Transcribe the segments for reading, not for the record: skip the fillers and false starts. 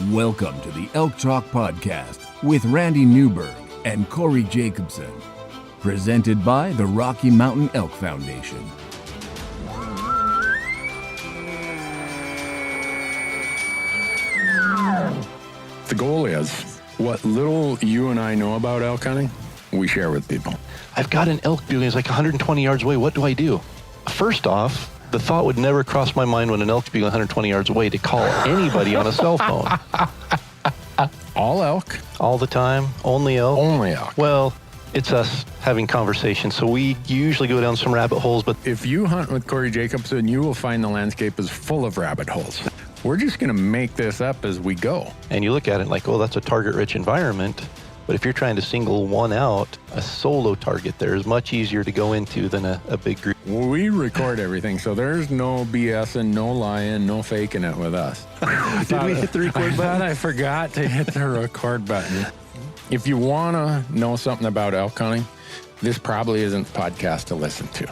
Welcome to the Elk Talk Podcast with Randy Newberg and Corey Jacobson. Presented by the Rocky Mountain Elk Foundation. The goal is, what little you and I know about elk hunting, we share with people. I've got an elk bugling. It's like 120 yards away. What do I do? First off, the thought would never cross my mind when an elk's bugling 120 yards away to call anybody on a cell phone. All elk? All the time? Only elk? Only elk. Well, it's us having conversations, so we usually go down some rabbit holes, but If you hunt with Corey Jacobson, you will find the landscape is full of rabbit holes. We're just going to make this up as we go. and you look at it like, oh, that's a target-rich environment. But if you're trying to single one out, a solo target there is much easier to go into than a big group. We record everything, so there's no BSing, no lying, no faking it with us. Did we hit the record I button? thought I forgot to hit the record button. If you want to know something about elk hunting, this probably isn't the podcast to listen to.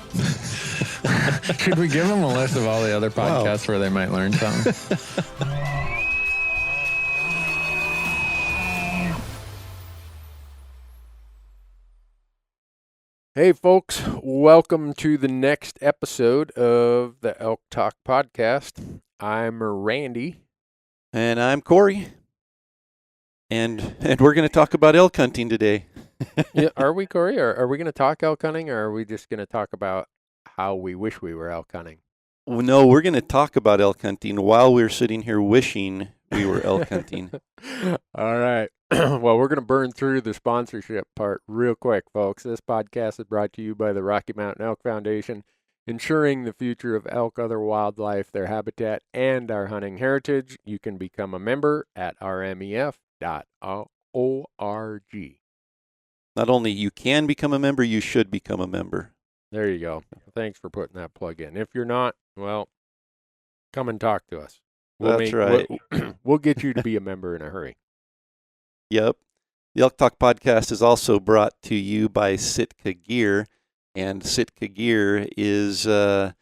Should we give them a list of all the other podcasts where they might learn something? Hey folks, welcome to the next episode of the Elk Talk Podcast. I'm Randy. And I'm Corey. And we're going to talk about elk hunting today. Yeah, are we, Corey? Or are we going to talk elk hunting, or are we just going to talk about how we wish we were elk hunting? Well, no, we're going to talk about elk hunting while we're sitting here wishing we were elk hunting. All right. Well, we're going to burn through the sponsorship part real quick, folks. This podcast is brought to you by the Rocky Mountain Elk Foundation, ensuring the future of elk, other wildlife, their habitat, and our hunting heritage. You can become a member at rmef.org. Not only you can become a member, you should become a member. There you go. Thanks for putting that plug in. If you're not, well, come and talk to us. That's right. We'll get you to be a member in a hurry. Yep. The Elk Talk Podcast is also brought to you by Sitka Gear. And Sitka Gear is, just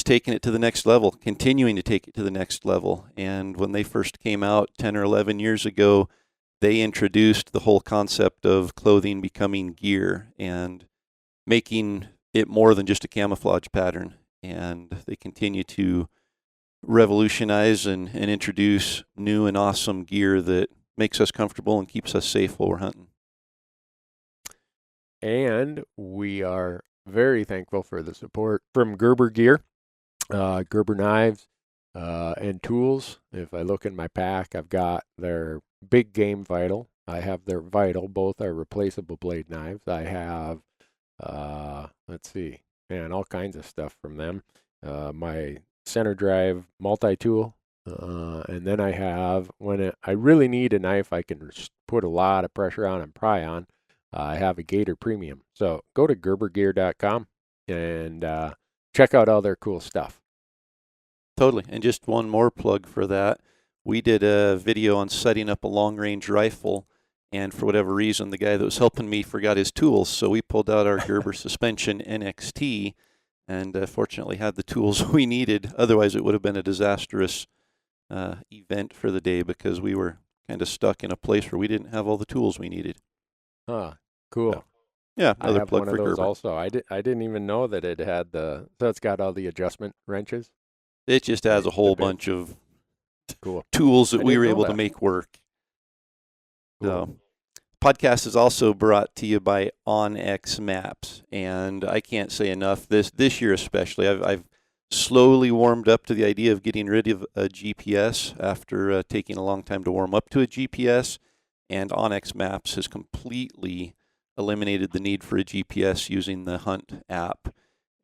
taking it to the next level, continuing to take it to the next level. And when they first came out 10 or 11 years ago, they introduced the whole concept of clothing becoming gear and making it more than just a camouflage pattern. And they continue to revolutionize and introduce new and awesome gear that makes us comfortable and keeps us safe while we're hunting. And we are very thankful for the support from Gerber Gear, Gerber knives, and tools. If I look in my pack, I've got their Big Game Vital. I have their Vital. Both are replaceable blade knives. I have, all kinds of stuff from them. My center drive multi-tool. And then I have, I really need a knife I can put a lot of pressure on and pry on, I have a Gator Premium. So go to gerbergear.com and check out all their cool stuff. Totally. And just one more plug for that. We did a video on setting up a long-range rifle, and for whatever reason, the guy that was helping me forgot his tools, so we pulled out our Gerber Suspension NXT and fortunately had the tools we needed. Otherwise, it would have been a disastrous event for the day because we were kind of stuck in a place where we didn't have all the tools we needed. Huh, cool. So, yeah, I another have plug one for of those Gerber. also. I didn't even know that it had so it's got all the adjustment wrenches. It just has a whole bit. bunch of Cool. tools that I we didn't were know able that. to make work. Cool. So, podcast is also brought to you by OnX Maps, and I can't say enough. This year especially, I've slowly warmed up to the idea of getting rid of a GPS after taking a long time to warm up to a GPS, and OnX Maps has completely eliminated the need for a GPS using the Hunt app.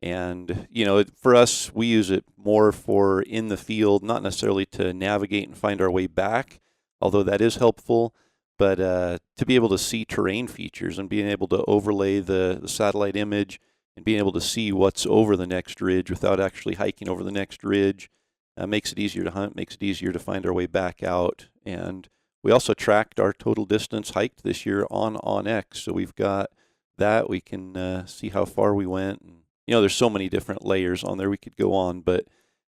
And, for us, we use it more for in the field, not necessarily to navigate and find our way back, although that is helpful, but to be able to see terrain features and being able to overlay the satellite image and being able to see what's over the next ridge without actually hiking over the next ridge makes it easier to hunt, makes it easier to find our way back out. And we also tracked our total distance hiked this year on OnX, so we've got that. We can see how far we went. And, there's so many different layers on there we could go on, but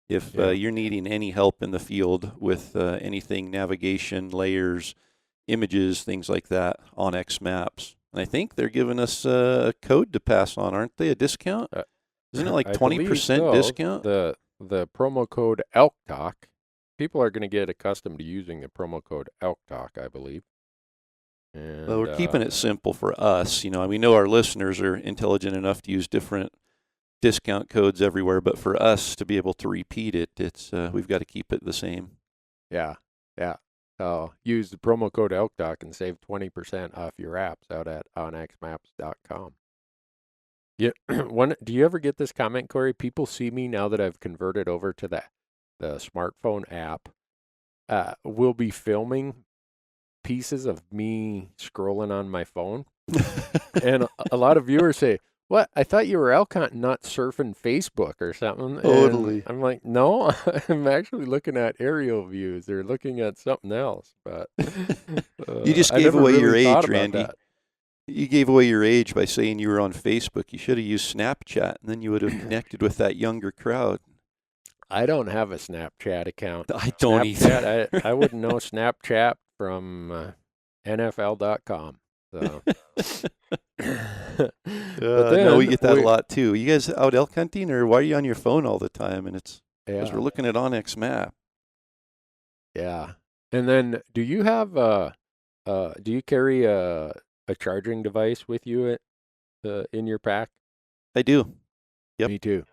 If Yeah. you're needing any help in the field with anything, navigation, layers, images, things like that, OnX Maps. And I think they're giving us a code to pass on, aren't they? A discount? Isn't it like I 20% believe so. discount? The promo code Elk Talk. People are going to get accustomed to using the promo code Elk Talk, I believe. And, Well, we're keeping it simple for us. You know, we know our listeners are intelligent enough to use different discount codes everywhere, but for us to be able to repeat it, it's we've got to keep it the same. Yeah. Use the promo code Elk Talk and save 20% off your apps out at onxmaps.com. Yeah. Do you ever get this comment, Corey? People see me now that I've converted over to the smartphone app. We'll be filming pieces of me scrolling on my phone. And a lot of viewers say, "What? I thought you were elk hunting, not surfing Facebook or something." Totally. And I'm like, no, I'm actually looking at aerial views. They're looking at something else. But You just I gave never away really your thought age, about Randy. that. You gave away your age by saying you were on Facebook. You should have used Snapchat, and then you would have connected with that younger crowd. I don't have a Snapchat account. I don't either. I wouldn't know Snapchat from NFL.com. So. No, we get that a lot too. You guys out elk hunting, or why are you on your phone all the time? And it's because we're looking at OnX Map. Yeah. And then, do you have do you carry a charging device with you in your pack? I do. Yep. Me too.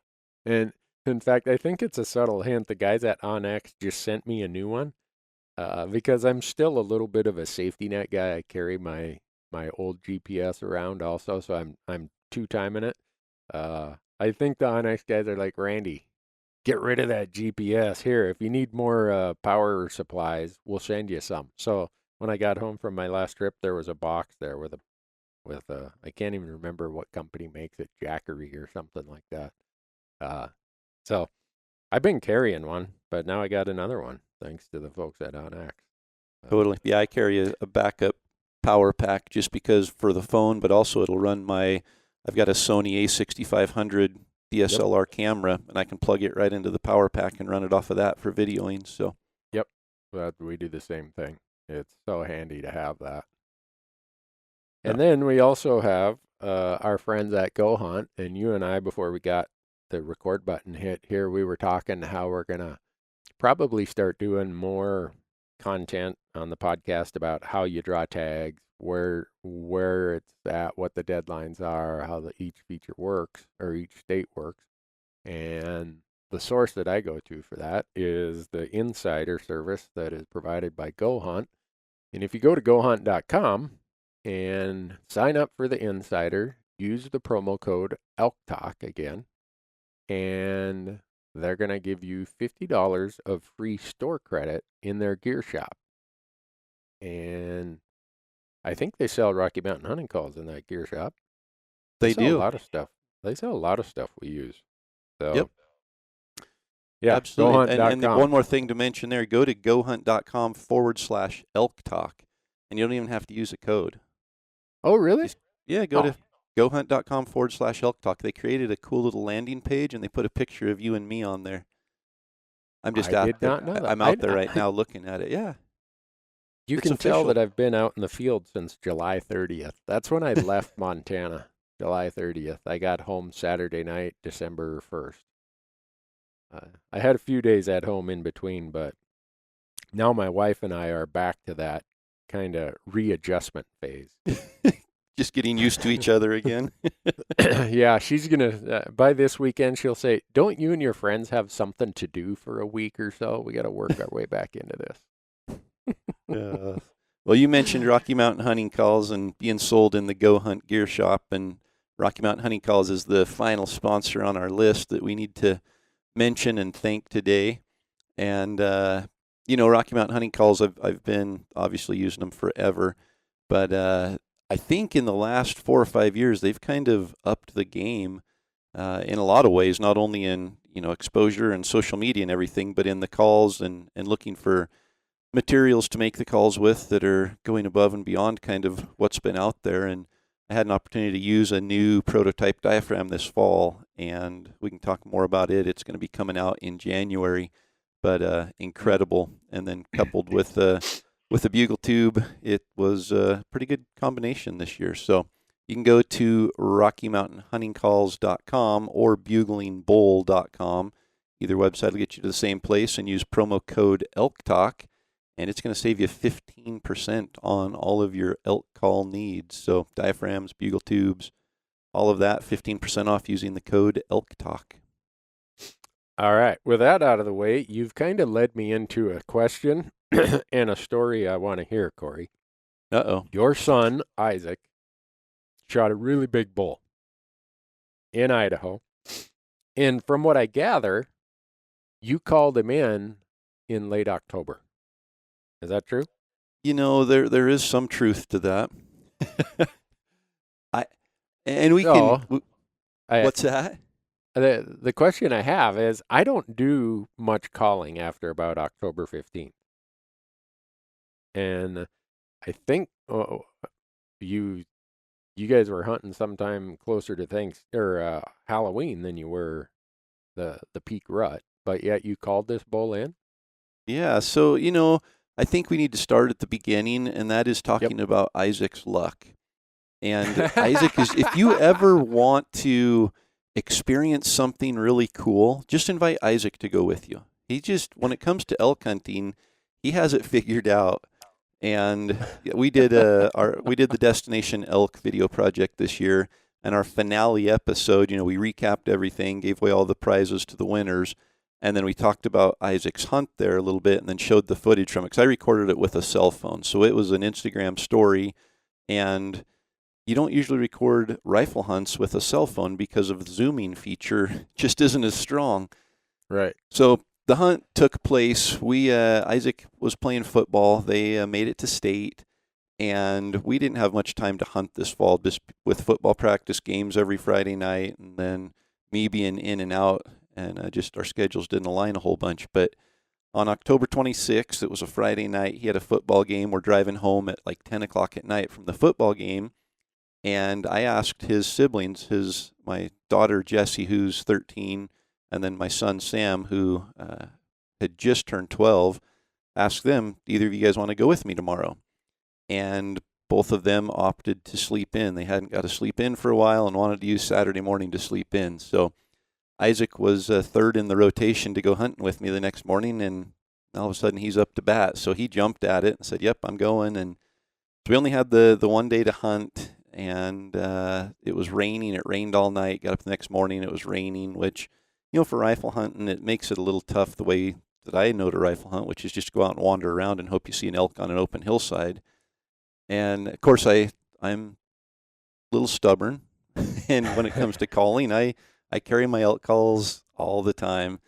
And in fact, I think it's a subtle hint. The guys at OnX just sent me a new one because I'm still a little bit of a safety net guy. I carry my old GPS around also, so I'm two-timing it. I think the OnX guys are like, Randy, get rid of that GPS. Here, if you need more power supplies, we'll send you some. So when I got home from my last trip, there was a box there with I can't even remember what company makes it, Jackery or something like that. So I've been carrying one, but now I got another one thanks to the folks at OnX. Totally. Yeah, I carry a backup power pack just because for the phone, but also it'll run I've got a Sony A6500 DSLR camera, and I can plug it right into the power pack and run it off of that for videoing. So. Yep, we do the same thing. It's so handy to have that. And then we also have our friends at GoHunt, and you and I, before we got the record button hit here, we were talking how we're going to probably start doing more content on the podcast about how you draw tags, where it's at, what the deadlines are, how each feature works, or each state works. And the source that I go to for that is the Insider service that is provided by GoHunt. And if you go to GoHunt.com and sign up for the Insider, use the promo code ELKTALK again, and they're going to give you $50 of free store credit in their gear shop. And I think they sell Rocky Mountain hunting calls in that gear shop. They sell do. A lot of stuff. They sell a lot of stuff we use. So, yep. Yeah, absolutely. And GoHunt.com. one more thing to mention there, go to GoHunt.com/elk talk, and you don't even have to use a code. Oh, really? Yeah, go to GoHunt.com/elk talk. They created a cool little landing page, and they put a picture of you and me on there. I'm just out there. Not know that. I'm out there right now looking at it. Yeah. You It's can tell official. that I've been out in the field since July 30th. That's when I left Montana, July 30th. I got home Saturday night, December 1st. I had a few days at home in between, but now my wife and I are back to that kind of readjustment phase. Just getting used to each other again. Yeah, she's going to, by this weekend, she'll say, don't you and your friends have something to do for a week or so? We got to work our way back into this. Well, you mentioned Rocky Mountain Hunting Calls and being sold in the Go Hunt Gear Shop, and Rocky Mountain Hunting Calls is the final sponsor on our list that we need to mention and thank today. And Rocky Mountain Hunting Calls, I've been obviously using them forever, but I think in the last 4 or 5 years they've kind of upped the game in a lot of ways, not only in exposure and social media and everything, but in the calls and looking for materials to make the calls with that are going above and beyond kind of what's been out there. And I had an opportunity to use a new prototype diaphragm this fall, and we can talk more about it. It's going to be coming out in January, but incredible. And then coupled with the Bugle tube, it was a pretty good combination this year. So you can go to RockyMountainHuntingCalls.com or buglingbowl.com. Either website will get you to the same place, and use promo code ELKTALK, and it's going to save you 15% on all of your elk call needs. So diaphragms, bugle tubes, all of that, 15% off using the code ELKTALK. All right. With that out of the way, you've kind of led me into a question and a story I want to hear, Corey. Uh-oh. Your son, Isaac, shot a really big bull in Idaho. And from what I gather, you called him in late October. Is that true? You know, there is some truth to that. What's that? The question I have is, I don't do much calling after about October 15th. And I think you guys were hunting sometime closer to Halloween than you were the peak rut, but yet you called this bull in? Yeah, so, I think we need to start at the beginning, and that is talking about Isaac's luck. And Isaac if you ever want to experience something really cool, just invite Isaac to go with you. When it comes to elk hunting, he has it figured out. And we did the Destination Elk video project this year, and our finale episode, we recapped everything, gave away all the prizes to the winners, and then we talked about Isaac's hunt there a little bit, and then showed the footage from it, because I recorded it with a cell phone. So it was an Instagram story, and you don't usually record rifle hunts with a cell phone because of the zooming feature just isn't as strong. Right. So the hunt took place. Isaac was playing football. They made it to state, and we didn't have much time to hunt this fall, just with football practice, games every Friday night, and then me being in and out, and just our schedules didn't align a whole bunch. But on October 26th, it was a Friday night. He had a football game. We're driving home at like 10 o'clock at night from the football game, and I asked his siblings, my daughter Jessie, who's 13, and then my son Sam, who had just turned 12, asked them, either of you guys want to go with me tomorrow? And both of them opted to sleep in. They hadn't got to sleep in for a while and wanted to use Saturday morning to sleep in. So Isaac was third in the rotation to go hunting with me the next morning, and all of a sudden he's up to bat. So he jumped at it and said, yep, I'm going. And so we only had the one day to hunt, and it was raining. It rained all night. Got up the next morning, it was raining, which, for rifle hunting, it makes it a little tough the way that I know to rifle hunt, which is just go out and wander around and hope you see an elk on an open hillside. And, of course, I'm a little stubborn, and when it comes to calling, I carry my elk calls all the time.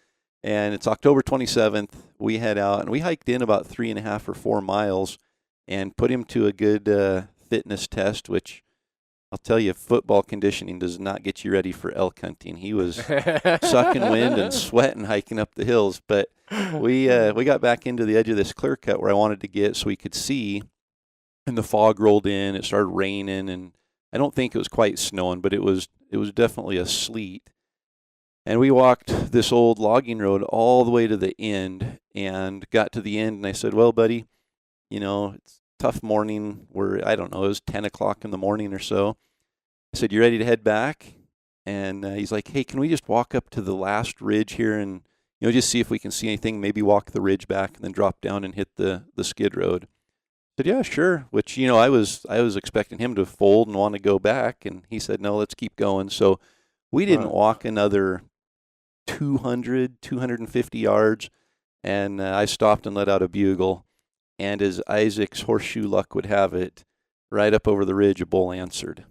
And it's October 27th. We head out, and we hiked in about 3.5 or 4 miles and put him to a good fitness test, which I'll tell you, football conditioning does not get you ready for elk hunting. He was sucking wind and sweating hiking up the hills. But we got back into the edge of this clear cut where I wanted to get so we could see, and the fog rolled in. It started raining, and I don't think it was quite snowing, but it was definitely a sleet. And we walked this old logging road all the way to the end, and got to the end, and I said, well, buddy, it's a tough morning. I don't know, it was 10 o'clock in the morning or so. I said, you ready to head back? And he's like, hey, can we just walk up to the last ridge here and, just see if we can see anything, maybe walk the ridge back and then drop down and hit the skid road? I said, yeah, sure, which, I was expecting him to fold and want to go back, and he said, no, let's keep going. So we didn't walk another 250 yards, and I stopped and let out a bugle, and as Isaac's horseshoe luck would have it, right up over the ridge, a bull answered.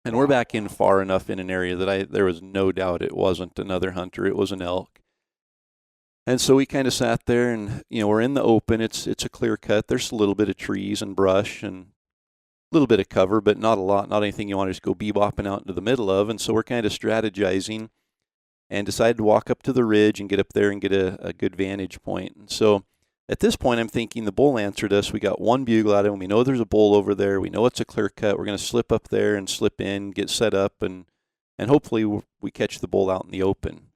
And we're back in far enough in an area that there was no doubt it wasn't another hunter, it was an elk. And so we kind of sat there, and we're in the open. It's a clear cut. There's a little bit of trees and brush and a little bit of cover, but not a lot, not anything you want to just go bebopping out into the middle of. And so we're kind of strategizing and decided to walk up to the ridge and get up there and get a good vantage point. And so at this point, I'm thinking the bull answered us. We got one bugle out of him. We know there's a bull over there. We know it's a clear cut. We're going to slip up there and slip in, get set up, and and hopefully we catch the bull out in the open.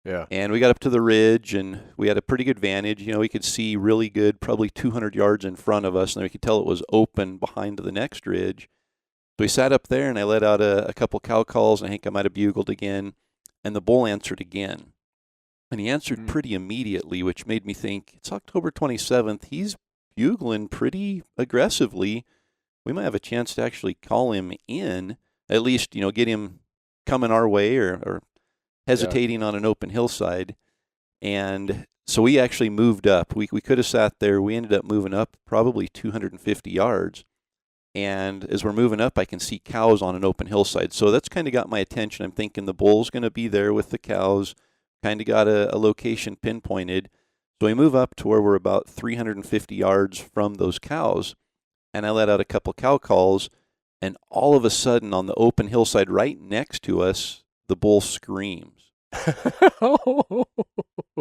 Yeah. And we got up to the ridge, and we had a pretty good vantage. We could see really good, probably 200 yards in front of us, and we could tell it was open behind the next ridge. So we sat up there, and I let out a couple cow calls, and I think I might have bugled again, and the bull answered again. And he answered pretty immediately, which made me think, it's October 27th. He's bugling pretty aggressively. We might have a chance to actually call him in, at least, get him coming our way or hesitating on an open hillside. And so we actually moved up. We could have sat there. We ended up moving up probably 250 yards. And as we're moving up, I can see cows on an open hillside. So that's kind of got my attention. I'm thinking the bull's going to be there with the cows, kind of got a location pinpointed. So we move up to where we're about 350 yards from those cows. And I let out a couple cow calls. And all of a sudden, on the open hillside right next to us, the bull screams.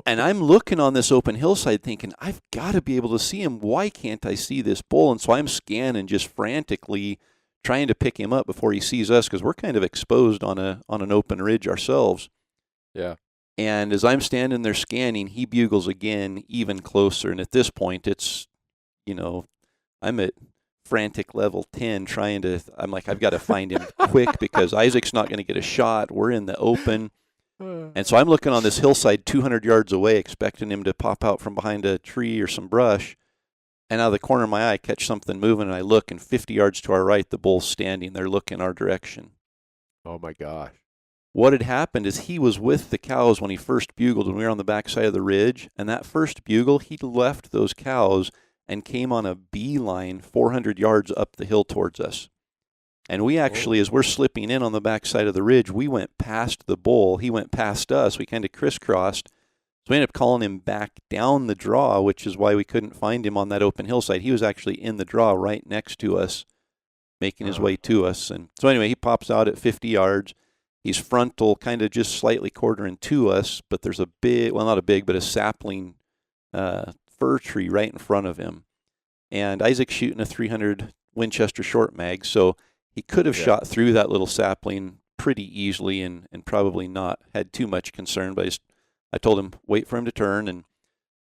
And I'm looking on this open hillside thinking, I've got to be able to see him. Why can't I see this bull? And so I'm scanning just frantically, trying to pick him up before he sees us, because we're kind of exposed on an open ridge ourselves. Yeah. And as I'm standing there scanning, he bugles again, even closer. And at this point, it's, I'm at frantic level 10 I'm like, I've got to find him quick because Isaac's not going to get a shot. We're in the open. And so I'm looking on this hillside 200 yards away, expecting him to pop out from behind a tree or some brush. And out of the corner of my eye, I catch something moving, and I look, and 50 yards to our right, the bull's standing there looking our direction. Oh, my gosh. What had happened is he was with the cows when he first bugled, when we were on the backside of the ridge. And that first bugle, he left those cows and came on a beeline 400 yards up the hill towards us. And we actually, as we're slipping in on the backside of the ridge, we went past the bull. He went past us. We kind of crisscrossed. So we ended up calling him back down the draw, which is why we couldn't find him on that open hillside. He was actually in the draw right next to us, making his way to us. And so anyway, he pops out at 50 yards. He's frontal, kind of just slightly quartering to us, but there's a big, well, not a big, but a sapling fir tree right in front of him. And Isaac's shooting a 300 Winchester short mag, so he could have shot through that little sapling pretty easily and probably not had too much concern. But I told him, wait for him to turn. And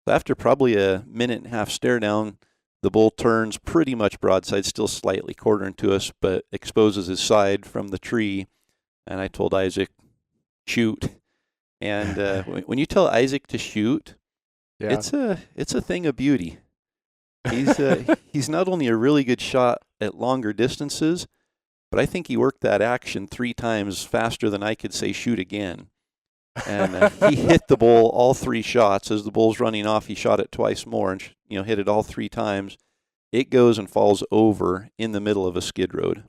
after probably a minute and a half stare down, the bull turns pretty much broadside, still slightly quartering to us, but exposes his side from the tree. And I told Isaac, shoot. And when you tell Isaac to shoot, it's a thing of beauty. He's not only a really good shot at longer distances, but I think he worked that action 3 times faster than I could say shoot again. And he hit the bull all 3 shots. As the bull's running off, he shot it twice more and hit it all 3 times. It goes and falls over in the middle of a skid road.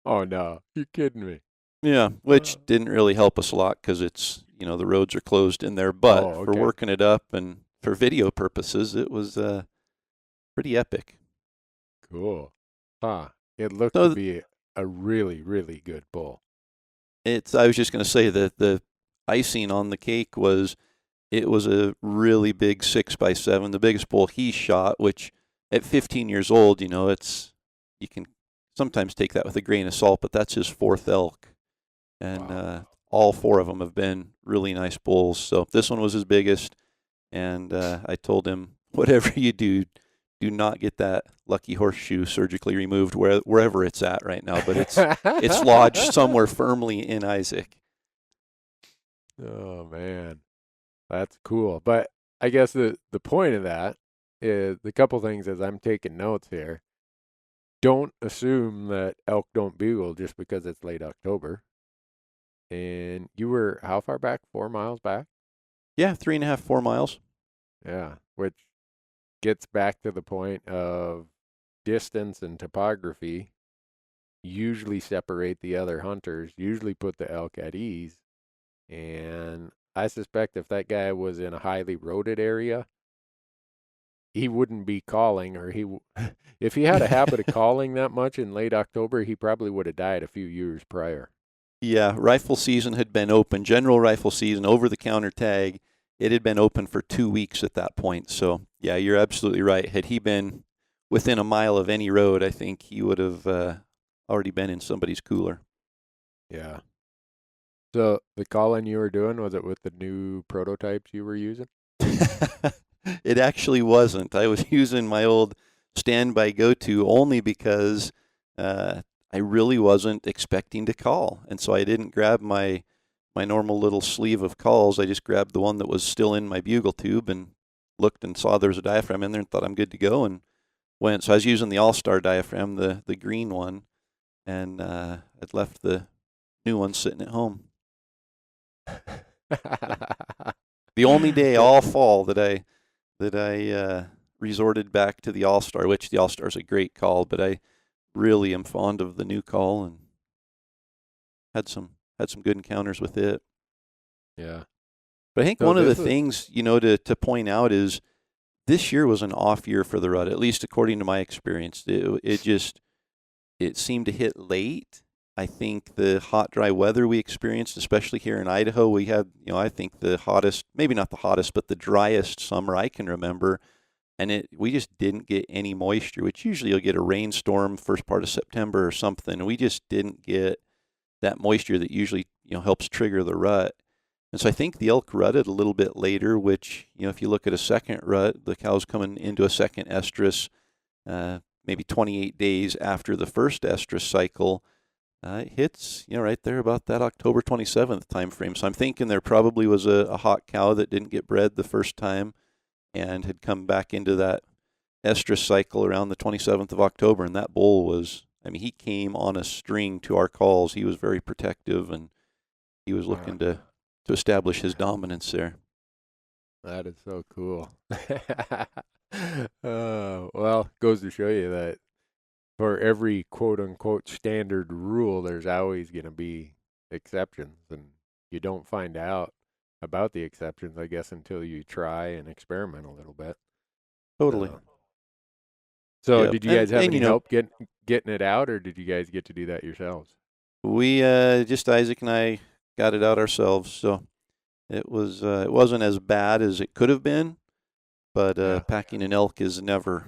Oh, no. You're kidding me. Yeah, which didn't really help us a lot because it's, the roads are closed in there. But for working it up and for video purposes, it was pretty epic. Cool. It looked to be a really, really good bull. I was just going to say that the icing on the cake was a really big 6x7, the biggest bull he shot, which at 15 years old, you can sometimes take that with a grain of salt, but that's his 4th elk. And all 4 of them have been really nice bulls. So this one was his biggest. And I told him, whatever you do not get that lucky horseshoe surgically removed wherever it's at right now. But it's lodged somewhere firmly in Isaac. Oh, man. That's cool. But I guess the point of that is the couple things as I'm taking notes here. Don't assume that elk don't bugle just because it's late October. And you were how far back? 4 miles back? Yeah, 3.5, 4 miles. Yeah, which gets back to the point of distance and topography usually separate the other hunters, usually put the elk at ease. And I suspect if that guy was in a highly roaded area, he wouldn't be calling, or if he had a habit of calling that much in late October, he probably would have died a few years prior. Yeah, rifle season had been open, general rifle season, over-the-counter tag. It had been open for 2 weeks at that point. So, yeah, you're absolutely right. Had he been within a mile of any road, I think he would have already been in somebody's cooler. Yeah. So the calling you were doing, was it with the new prototypes you were using? It actually wasn't. I was using my old standby go-to only because I really wasn't expecting to call. And so I didn't grab my normal little sleeve of calls. I just grabbed the one that was still in my bugle tube and looked and saw there was a diaphragm in there and thought I'm good to go and went. So I was using the All-Star diaphragm, the green one, and I'd left the new one sitting at home. The only day all fall that I resorted back to the All-Star, which the All-Star is a great call, but I really am fond of the new call and had some good encounters with it. Yeah. But I think So one of the this is- things, to point out is this year was an off year for the rut, at least according to my experience. It seemed to hit late. I think the hot, dry weather we experienced, especially here in Idaho, we had, I think the hottest, maybe not the hottest, but the driest summer I can remember. And we just didn't get any moisture, which usually you'll get a rainstorm first part of September or something. And we just didn't get that moisture that usually, helps trigger the rut. And so I think the elk rutted a little bit later, which, if you look at a second rut, the cow's coming into a second estrus, maybe 28 days after the first estrus cycle. It hits, right there about that October 27th time frame. So I'm thinking there probably was a hot cow that didn't get bred the first time and had come back into that estrus cycle around the 27th of October. And that bull was, he came on a string to our calls. He was very protective, and he was looking to establish his dominance there. That is so cool. Well, goes to show you that for every quote-unquote standard rule, there's always going to be exceptions, and you don't find out about the exceptions, I guess, until you try and experiment a little bit. Totally. So Yep. did you guys have And, any help getting it out, or did you guys get to do that yourselves? We just Isaac and I got it out ourselves, so it wasn't as bad as it could have been, but Yeah. packing an elk is never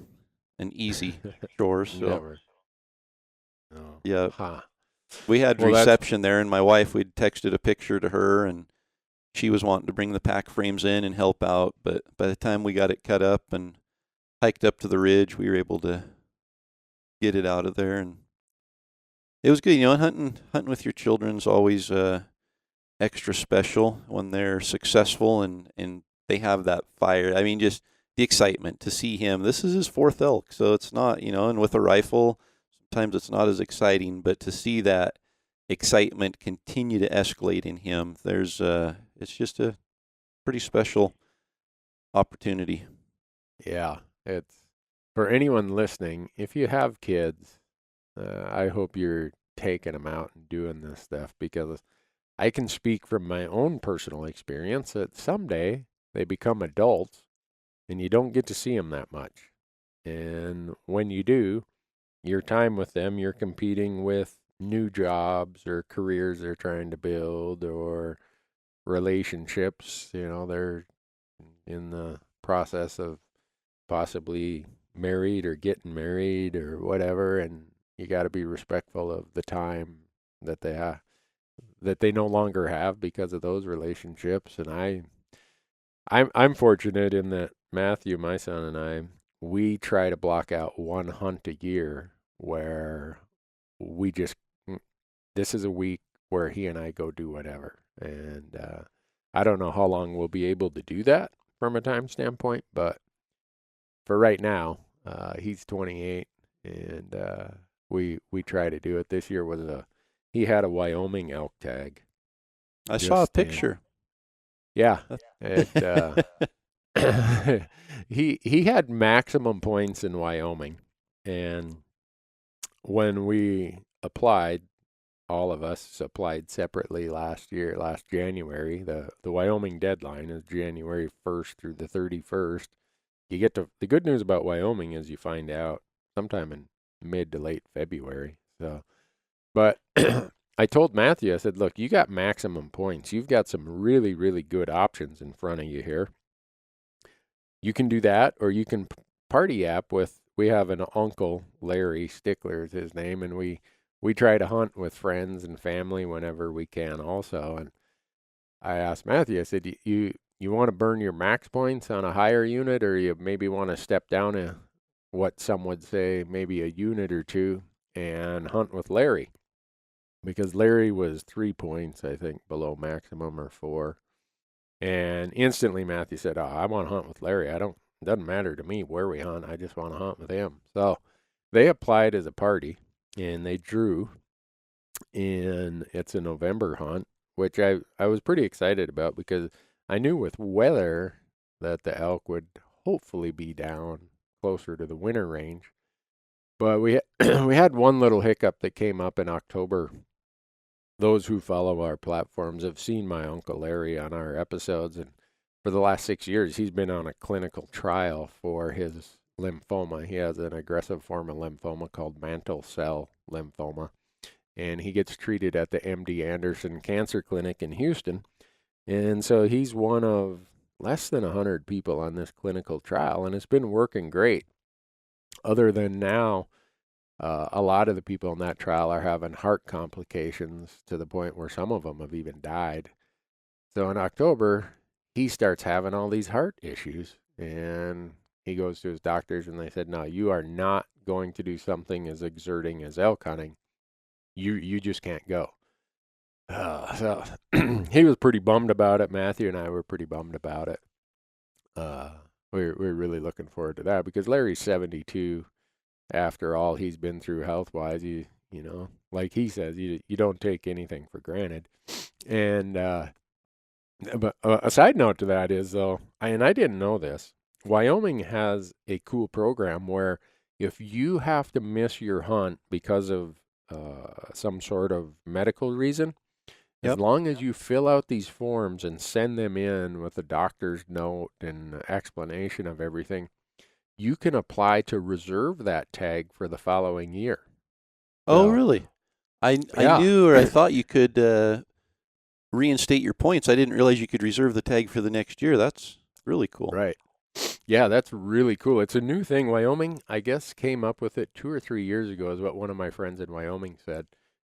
an easy chore. So Never. No. yeah, Huh. we had Well, reception there, and my wife, we'd texted a picture to her, and she was wanting to bring the pack frames in and help out. But by the time we got it cut up and hiked up to the ridge, we were able to get it out of there, and it was good. Hunting with your children's always extra special when they're successful and they have that fire. Just the excitement to see him. This is his fourth elk, so it's not, and with a rifle, sometimes it's not as exciting, but to see that excitement continue to escalate in him, it's just a pretty special opportunity. Yeah, it's for anyone listening. If you have kids, I hope you're taking them out and doing this stuff, because I can speak from my own personal experience that someday they become adults and you don't get to see them that much. And when you do, your time with them, you're competing with new jobs or careers they're trying to build, or relationships. They're in the process of possibly married or getting married or whatever, and you got to be respectful of the time that they have, that they no longer have because of those relationships. And I'm fortunate in that Matthew, my son, and we try to block out one hunt a year where this is a week where he and I go do whatever. And I don't know how long we'll be able to do that from a time standpoint, but for right now, he's 28, and we try to do it. This year he had a Wyoming elk tag. I saw a picture. Yeah. He had maximum points in Wyoming, and when we applied, all of us applied separately last January. The Wyoming deadline is January 1st through the 31st. You get the good news about Wyoming is you find out sometime in mid to late February. So, but I told Matthew, I said, look, you got maximum points. You've got some really, really good options in front of you here. You can do that, or you can party app with, we have an uncle, Larry Stickler is his name, and we we try to hunt with friends and family whenever we can also. And I asked Matthew, I said, you want to burn your max points on a higher unit, or you maybe want to step down a what some would say maybe a unit or two and hunt with Larry? Because Larry was 3 points, I think, below maximum, or 4. And instantly Matthew said, I want to hunt with Larry. It doesn't matter to me where we hunt. I just want to hunt with him. So they applied as a party, and they drew, and it's a November hunt, which I was pretty excited about, because I knew with weather that the elk would hopefully be down closer to the winter range. But we had one little hiccup that came up in October. Those who follow our platforms have seen my Uncle Larry on our episodes, and for the last 6 years, he's been on a clinical trial for his lymphoma. He has an aggressive form of lymphoma called mantle cell lymphoma, and he gets treated at the MD Anderson Cancer Clinic in Houston. And so he's one of less than 100 people on this clinical trial, and it's been working great. Other than now, a lot of the people in that trial are having heart complications to the point where some of them have even died. So in October, he starts having all these heart issues, and he goes to his doctors, and they said, no, you are not going to do something as exerting as elk hunting. You just can't go. So he was pretty bummed about it. Matthew and I were pretty bummed about it. We're really looking forward to that, because Larry's 72. After all he's been through health-wise, you know, like he says, you don't take anything for granted. And but a side note to that is, though, and I didn't know this, Wyoming has a cool program where if you have to miss your hunt because of some sort of medical reason, as long as you fill out these forms and send them in with a doctor's note and explanation of everything, you can apply to reserve that tag for the following year. Oh, really? I knew, or I thought you could reinstate your points. I didn't realize you could reserve the tag for the next year. That's really cool. Right. Yeah, that's really cool. It's a new thing. Wyoming, I guess, came up with it 2 or 3 years ago, is what one of my friends in Wyoming said.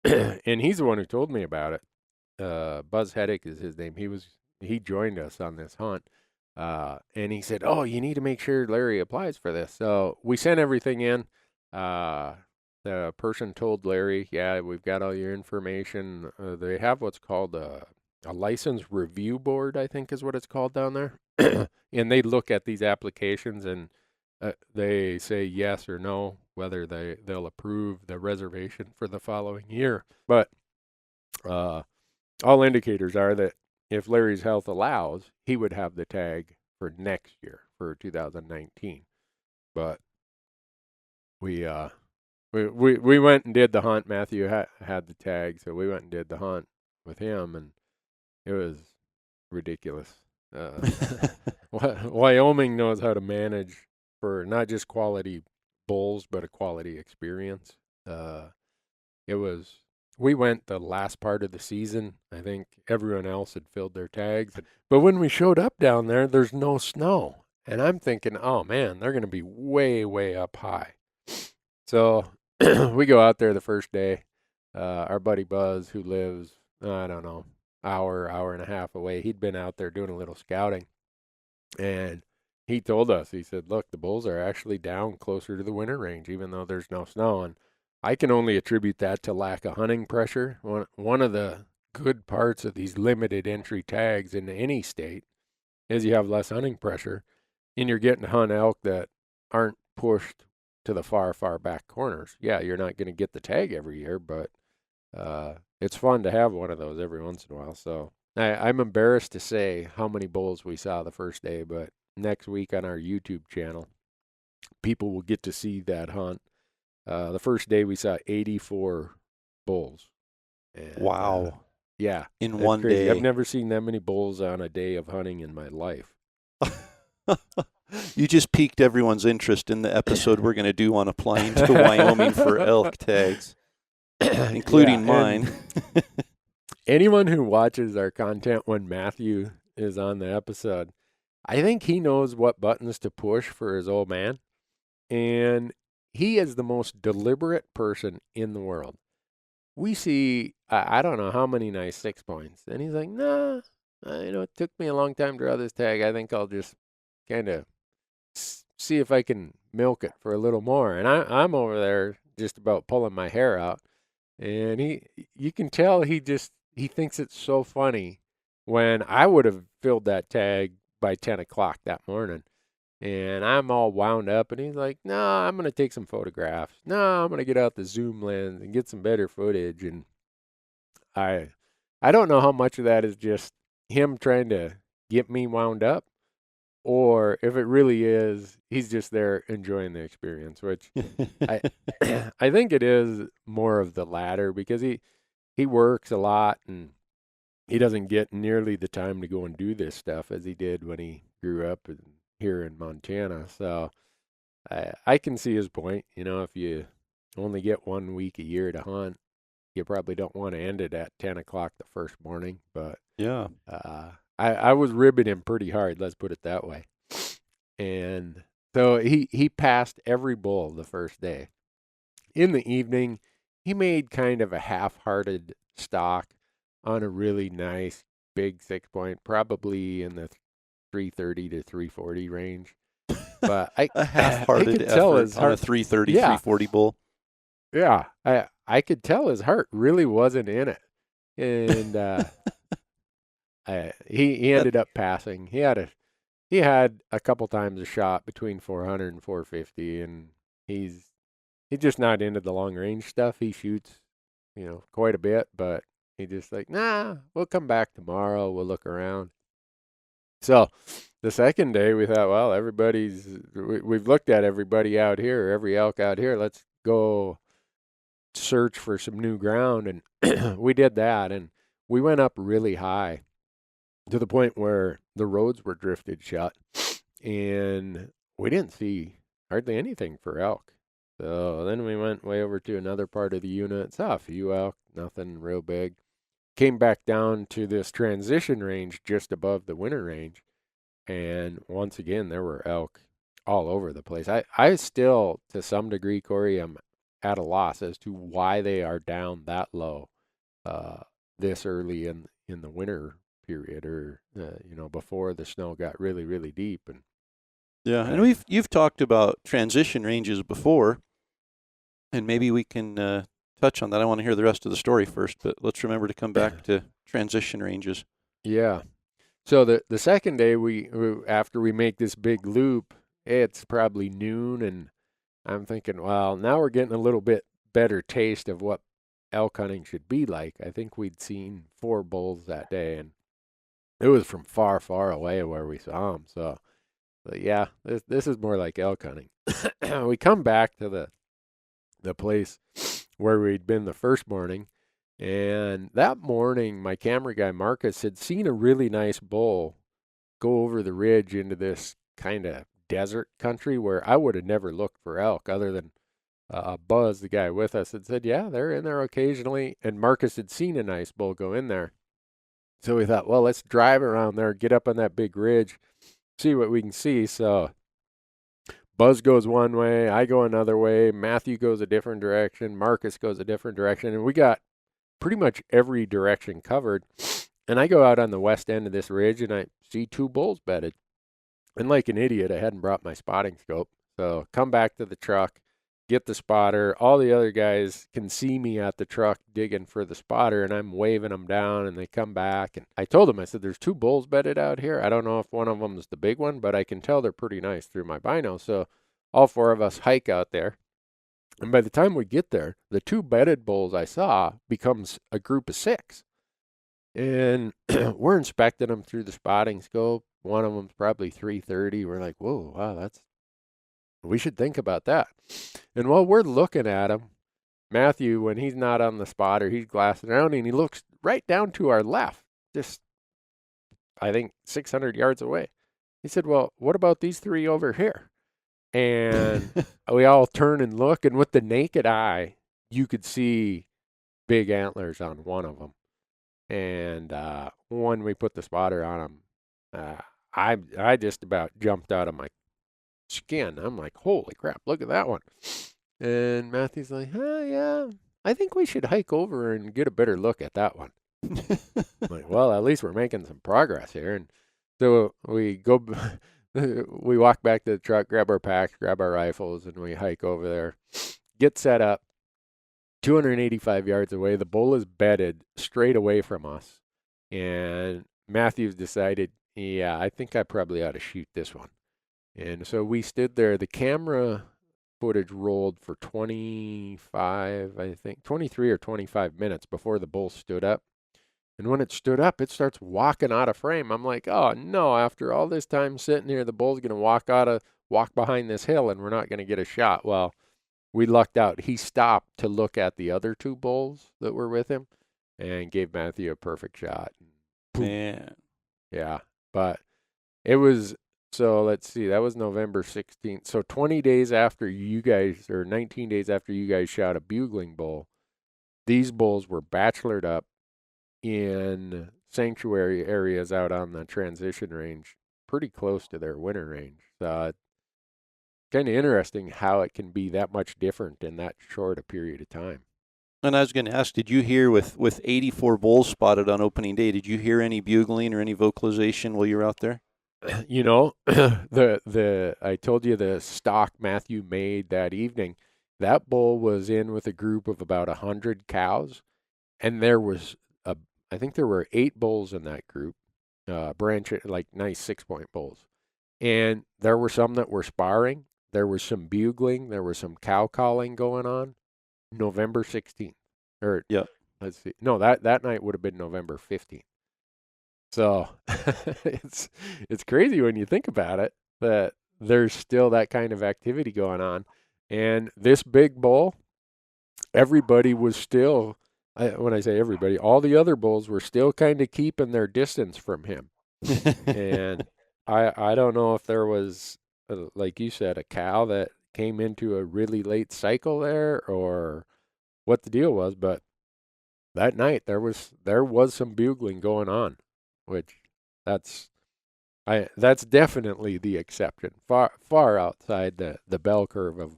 And he's the one who told me about it. Buzz Heddick is his name. He joined us on this hunt. And he said, oh, you need to make sure Larry applies for this. So we sent everything in. The person told Larry, yeah, we've got all your information. They have what's called a license review board, I think is what it's called down there. And they look at these applications, and they say yes or no, whether they'll approve the reservation for the following year. But all indicators are that if Larry's health allows, he would have the tag for next year, for 2019. But we went and did the hunt. Matthew had the tag, so we went and did the hunt with him, and it was ridiculous. Wyoming knows how to manage for not just quality bulls, but a quality experience. We went the last part of the season. I think everyone else had filled their tags. But when we showed up down there, there's no snow. And I'm thinking, oh, man, they're going to be way, way up high. So we go out there the first day. Our buddy Buzz, who lives, I don't know, hour and a half away, he'd been out there doing a little scouting. And he told us, he said, look, the bulls are actually down closer to the winter range, even though there's no snow. And I can only attribute that to lack of hunting pressure. One of the good parts of these limited entry tags in any state is you have less hunting pressure, and you're getting to hunt elk that aren't pushed to the far, far back corners. Yeah, you're not going to get the tag every year, but it's fun to have one of those every once in a while. So I'm embarrassed to say how many bulls we saw the first day, but next week on our YouTube channel, people will get to see that hunt. The first day we saw 84 bulls. And, wow. Yeah. In one crazy. day. I've never seen that many bulls on a day of hunting in my life. You just piqued everyone's interest in the episode we're going to do on applying to Wyoming for elk tags, including mine. Anyone who watches our content when Matthew is on the episode, I think he knows what buttons to push for his old man. And he is the most deliberate person in the world. we see, I don't know how many nice 6 points. And he's like, nah, it took me a long time to draw this tag. I think I'll just kind of see if I can milk it for a little more. And I'm over there just about pulling my hair out. And you can tell he thinks it's so funny when I would have filled that tag by 10 o'clock that morning. And I'm all wound up, and he's like, no, I'm going to take some photographs. No, I'm going to get out the zoom lens and get some better footage. And I don't know how much of that is just him trying to get me wound up, or if it really is, he's just there enjoying the experience, which I I think it is more of the latter, because he works a lot and he doesn't get nearly the time to go and do this stuff as he did when he grew up here in Montana. So I can see his point. If you only get 1 week a year to hunt, you probably don't want to end it at 10 o'clock the first morning. But Yeah. I was ribbing him pretty hard, let's put it that way. And so he passed every bull the first day. In the evening, he made kind of a half-hearted stalk on a really nice big 6 point, probably in the 330 to 340 range. But A half-hearted could tell effort his on a heart. 330, Yeah. 340 bull. Yeah, I could tell his heart really wasn't in it. And he ended up passing. He had a couple times a shot between 400 and 450, and he's just not into the long range stuff. He shoots, quite a bit, but he just like, nah, we'll come back tomorrow. We'll look around. So the second day we thought, well, we've looked at everybody out here, every elk out here. Let's go search for some new ground. And we did that, and we went up really high to the point where the roads were drifted shut, and we didn't see hardly anything for elk. So then we went way over to another part of the unit, saw a few elk, nothing real big. Came back down to this transition range just above the winter range, and once again, there were elk all over the place. I still, to some degree, Corey, am at a loss as to why they are down that low this early in the winter period, or before the snow got really, really deep. And Yeah, and you've talked about transition ranges before, and maybe we can touch on that. I want to hear the rest of the story first, but let's remember to come back to transition ranges. Yeah. So the second day, after we make this big loop, it's probably noon, and I'm thinking, well, now we're getting a little bit better taste of what elk hunting should be like. I think we'd seen 4 bulls that day, and it was from far, far away where we saw them. So, but yeah, this is more like elk hunting. We come back to the place where we'd been the first morning, and that morning my camera guy Marcus had seen a really nice bull go over the ridge into this kind of desert country where I would have never looked for elk, other than Buzz, the guy with us, had said, yeah, they're in there occasionally, and Marcus had seen a nice bull go in there. So we thought, well, let's drive around there, get up on that big ridge, see what we can see. So Buzz goes one way, I go another way, Matthew goes a different direction, Marcus goes a different direction, and we got pretty much every direction covered. And I go out on the west end of this ridge, and I see 2 bulls bedded. And like an idiot, I hadn't brought my spotting scope. So come back to the truck, get the spotter. All the other guys can see me at the truck digging for the spotter, and I'm waving them down, and they come back. And I told them, I said, there's 2 bulls bedded out here. I don't know if one of them is the big one, but I can tell they're pretty nice through my bino. So all 4 of us hike out there. And by the time we get there, the 2 bedded bulls I saw becomes a group of 6. And we're inspecting them through the spotting scope. One of them's probably 330. We're like, whoa, wow, we should think about that. And while we're looking at him, Matthew, when he's not on the spotter, he's glassing around, and he looks right down to our left, just, I think, 600 yards away. He said, well, what about these 3 over here? And we all turn and look, and with the naked eye, you could see big antlers on one of them. And when we put the spotter on him, I just about jumped out of my skin. I'm like, holy crap, look at that one. And Matthew's like, oh, yeah, I think we should hike over and get a better look at that one. I'm like, well, at least we're making some progress here. And so we go, we walk back to the truck, grab our packs, grab our rifles, and we hike over there, get set up. 285 yards away, the bull is bedded straight away from us. And Matthews decided, yeah, I think I probably ought to shoot this one. And so we stood there. The camera footage rolled for 25, I think, 23 or 25 minutes before the bull stood up. And when it stood up, it starts walking out of frame. I'm like, oh no, after all this time sitting here, the bull's going to walk behind this hill and we're not going to get a shot. Well, we lucked out. He stopped to look at the other two bulls that were with him and gave Matthew a perfect shot. Man. Yeah, but it was, so let's see, that was November 16th. So 20 days after you guys, or 19 days after you guys shot a bugling bull, these bulls were bachelored up in sanctuary areas out on the transition range, pretty close to their winter range. So kind of interesting how it can be that much different in that short a period of time. And I was going to ask, did you hear with 84 bulls spotted on opening day, did you hear any bugling or any vocalization while you were out there? You know, I told you the stock Matthew made that evening, that bull was in with a group of about 100 cows, and there was I think there were 8 bulls in that group, like nice 6-point bulls. And there were some that were sparring. There was some bugling. There was some cow calling going on. November 16th. Or, yeah. Let's see. No, that night would have been November 15th. So it's crazy when you think about it, that there's still that kind of activity going on. And this big bull, everybody was still, when I say everybody, all the other bulls were still kind of keeping their distance from him. And I don't know if there was, like you said, a cow that came into a really late cycle there or what the deal was, but that night there was some bugling going on, which that's definitely the exception, far outside the bell curve of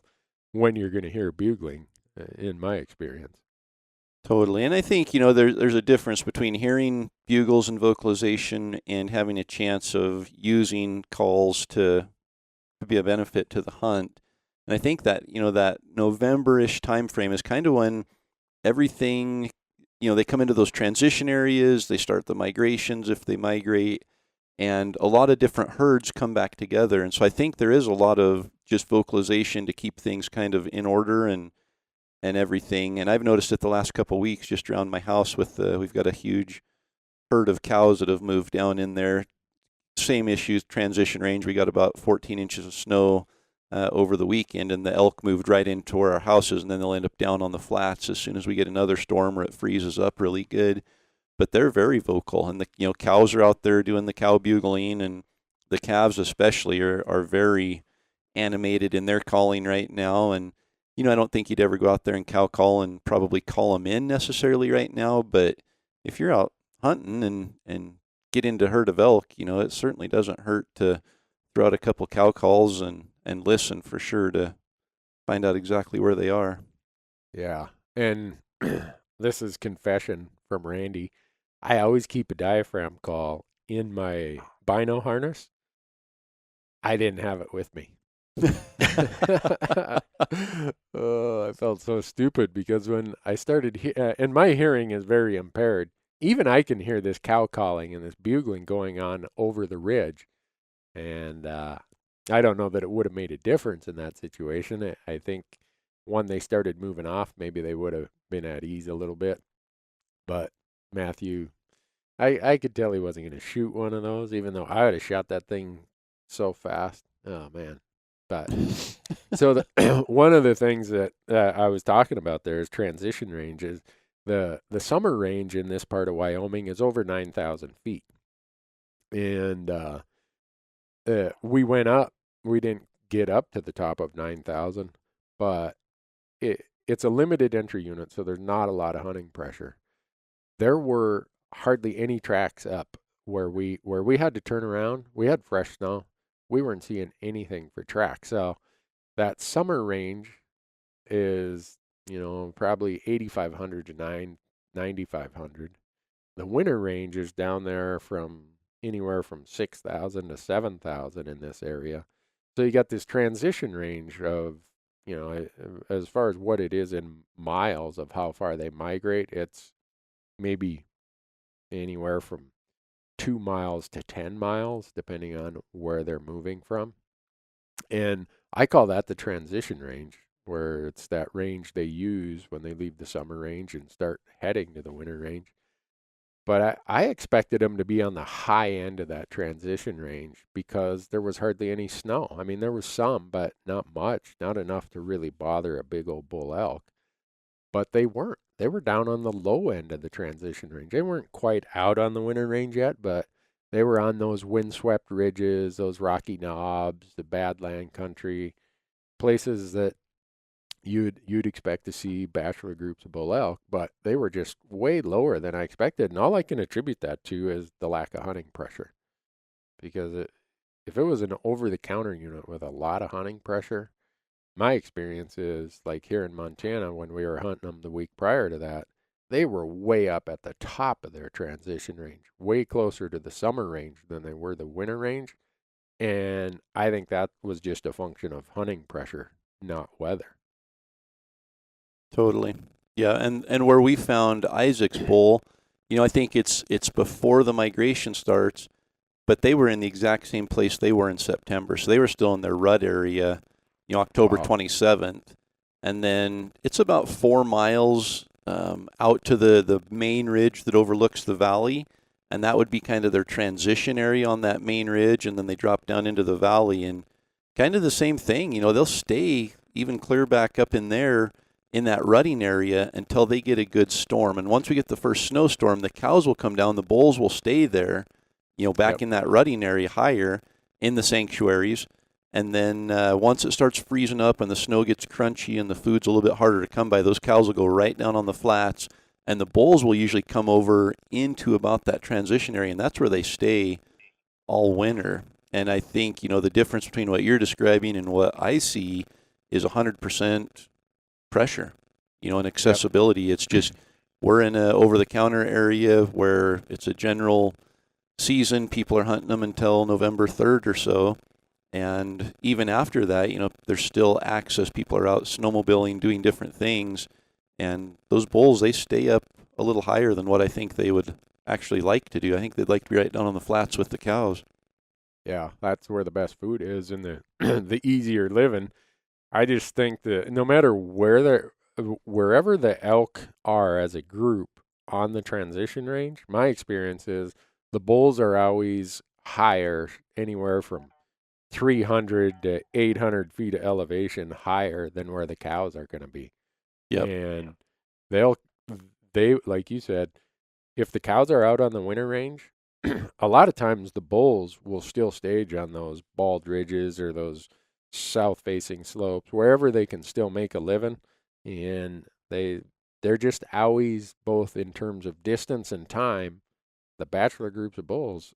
when you're going to hear bugling, in my experience. Totally. And I think, there's a difference between hearing bugles and vocalization and having a chance of using calls to be a benefit to the hunt. And I think that, that November-ish time frame is kind of when everything, they come into those transition areas, they start the migrations if they migrate, and a lot of different herds come back together. And so I think there is a lot of just vocalization to keep things kind of in order and everything. And I've noticed it the last couple of weeks just around my house we've got a huge herd of cows that have moved down in there. Same issues, transition range. We got about 14 inches of snow over the weekend, and the elk moved right into our houses, and then they'll end up down on the flats as soon as we get another storm or it freezes up really good. But they're very vocal, and the cows are out there doing the cow bugling, and the calves especially are very animated in their calling right now. And I don't think you'd ever go out there and cow call and probably call them in necessarily right now, but if you're out hunting and get into herd of elk, it certainly doesn't hurt to throw out a couple cow calls and listen for sure to find out exactly where they are. Yeah. And this is confession from Randy. I always keep a diaphragm call in my bino harness. I didn't have it with me. Oh, I felt so stupid because when I started, and my hearing is very impaired, even I can hear this cow calling and this bugling going on over the ridge. And I don't know that it would have made a difference in that situation. I think when they started moving off, maybe they would have been at ease a little bit. But Matthew, I could tell he wasn't going to shoot one of those, even though I would have shot that thing so fast. Oh, man. But so one of the things that I was talking about there is transition ranges. The summer range in this part of Wyoming is over 9,000 feet. And we went up. We didn't get up to the top of 9,000, but it's a limited entry unit, so there's not a lot of hunting pressure. There were hardly any tracks up where we had to turn around. We had fresh snow. We weren't seeing anything for tracks. So that summer range is probably 8,500 to 9,500. The winter range is down there from anywhere from 6,000 to 7,000 in this area. So you got this transition range of, as far as what it is in miles of how far they migrate, it's maybe anywhere from 2 miles to 10 miles, depending on where they're moving from. And I call that the transition range, where it's that range they use when they leave the summer range and start heading to the winter range. But I expected them to be on the high end of that transition range because there was hardly any snow. I mean, there was some, but not much, not enough to really bother a big old bull elk. But they weren't. They were down on the low end of the transition range. They weren't quite out on the winter range yet, but they were on those windswept ridges, those rocky knobs, the badland country, places that you'd expect to see bachelor groups of bull elk, but they were just way lower than I expected. And all I can attribute that to is the lack of hunting pressure. Because if it was an over-the-counter unit with a lot of hunting pressure, my experience is, like here in Montana, when we were hunting them the week prior to that, they were way up at the top of their transition range, way closer to the summer range than they were the winter range. And I think that was just a function of hunting pressure, not weather. Totally. Yeah, and where we found Isaac's bull, I think it's before the migration starts, but they were in the exact same place they were in September. So they were still in their rut area, October 27th. And then it's about 4 miles out to the main ridge that overlooks the valley. And that would be kind of their transition area on that main ridge. And then they drop down into the valley. And kind of the same thing, they'll stay even clear back up in there in that rutting area until they get a good storm. And once we get the first snowstorm, the cows will come down, the bulls will stay there, back in that rutting area higher in the sanctuaries. And then once it starts freezing up and the snow gets crunchy and the food's a little bit harder to come by, those cows will go right down on the flats, and the bulls will usually come over into about that transition area, and that's where they stay all winter. And I think, the difference between what you're describing and what I see is 100% pressure, and accessibility. Yep. It's just we're in a over-the-counter area where it's a general season. People are hunting them until November 3rd or so. And even after that, there's still access. People are out snowmobiling, doing different things. And those bulls, they stay up a little higher than what I think they would actually like to do. I think they'd like to be right down on the flats with the cows. Yeah, that's where the best food is and the easier living. I just think that no matter wherever the elk are as a group on the transition range, my experience is the bulls are always higher, anywhere from 300 to 800 feet of elevation higher than where the cows are going to be. Yep. And they, like you said, if the cows are out on the winter range, a lot of times the bulls will still stage on those bald ridges or those south-facing slopes, wherever they can still make a living. And they're just always, both in terms of distance and time, the bachelor groups of bulls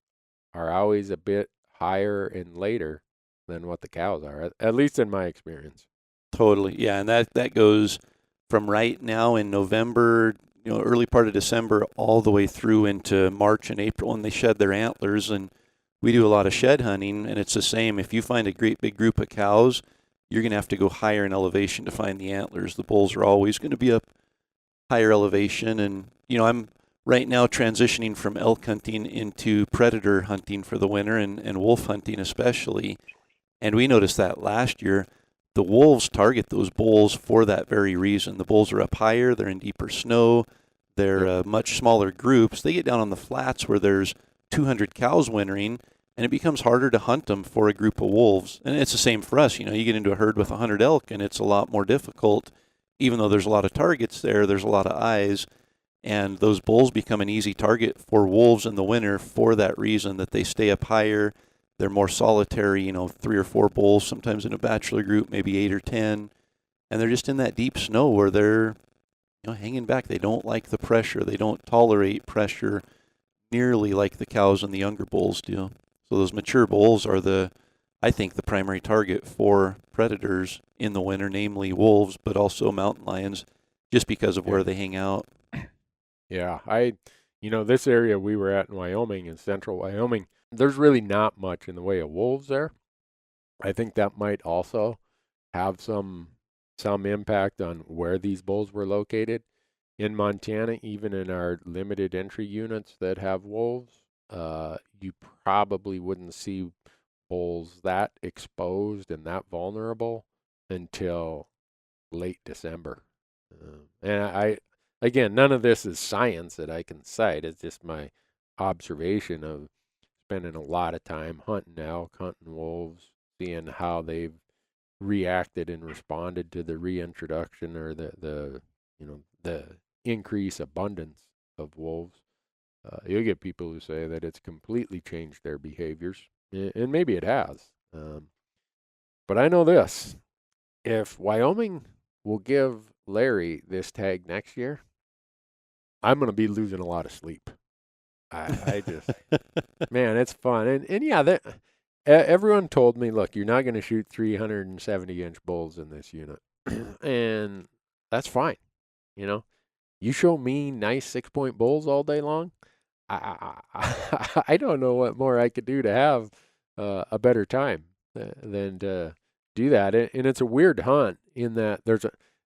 are always a bit higher and later than what the cows are, at least in my experience. Totally. Yeah, and that goes from right now in November, early part of December, all the way through into March and April when they shed their antlers. And we do a lot of shed hunting, and it's the same. If you find a great big group of cows, you're going to have to go higher in elevation to find the antlers. The bulls are always going to be up higher elevation. And, I'm right now transitioning from elk hunting into predator hunting for the winter and wolf hunting especially. And we noticed that last year, the wolves target those bulls for that very reason. The bulls are up higher, they're in deeper snow, they're much smaller groups. They get down on the flats where there's 200 cows wintering, and it becomes harder to hunt them for a group of wolves. And it's the same for us. You get into a herd with 100 elk, and it's a lot more difficult. Even though there's a lot of targets there's a lot of eyes, and those bulls become an easy target for wolves in the winter for that reason, that they stay up higher. They're more solitary, 3 or 4 bulls, sometimes in a bachelor group, maybe 8 or 10. And they're just in that deep snow where they're, hanging back. They don't like the pressure. They don't tolerate pressure nearly like the cows and the younger bulls do. So those mature bulls are I think the primary target for predators in the winter, namely wolves, but also mountain lions just because of Yeah. where they hang out. Yeah, this area we were at in Wyoming, in central Wyoming, there's really not much in the way of wolves there. I think that might also have some impact on where these bulls were located. In Montana, even in our limited entry units that have wolves, you probably wouldn't see bulls that exposed and that vulnerable until late December. And again, none of this is science that I can cite. It's just my observation of spending a lot of time hunting elk, hunting wolves, seeing how they've reacted and responded to the reintroduction or the increase abundance of wolves. You'll get people who say that it's completely changed their behaviors, and maybe it has. But I know this: if Wyoming will give Larry this tag next year, I'm going to be losing a lot of sleep. I just, man, it's fun. And yeah, everyone told me, look, you're not going to shoot 370-inch bulls in this unit. And that's fine. You show me nice 6-point bulls all day long, I don't know what more I could do to have a better time than to do that. And it's a weird hunt in that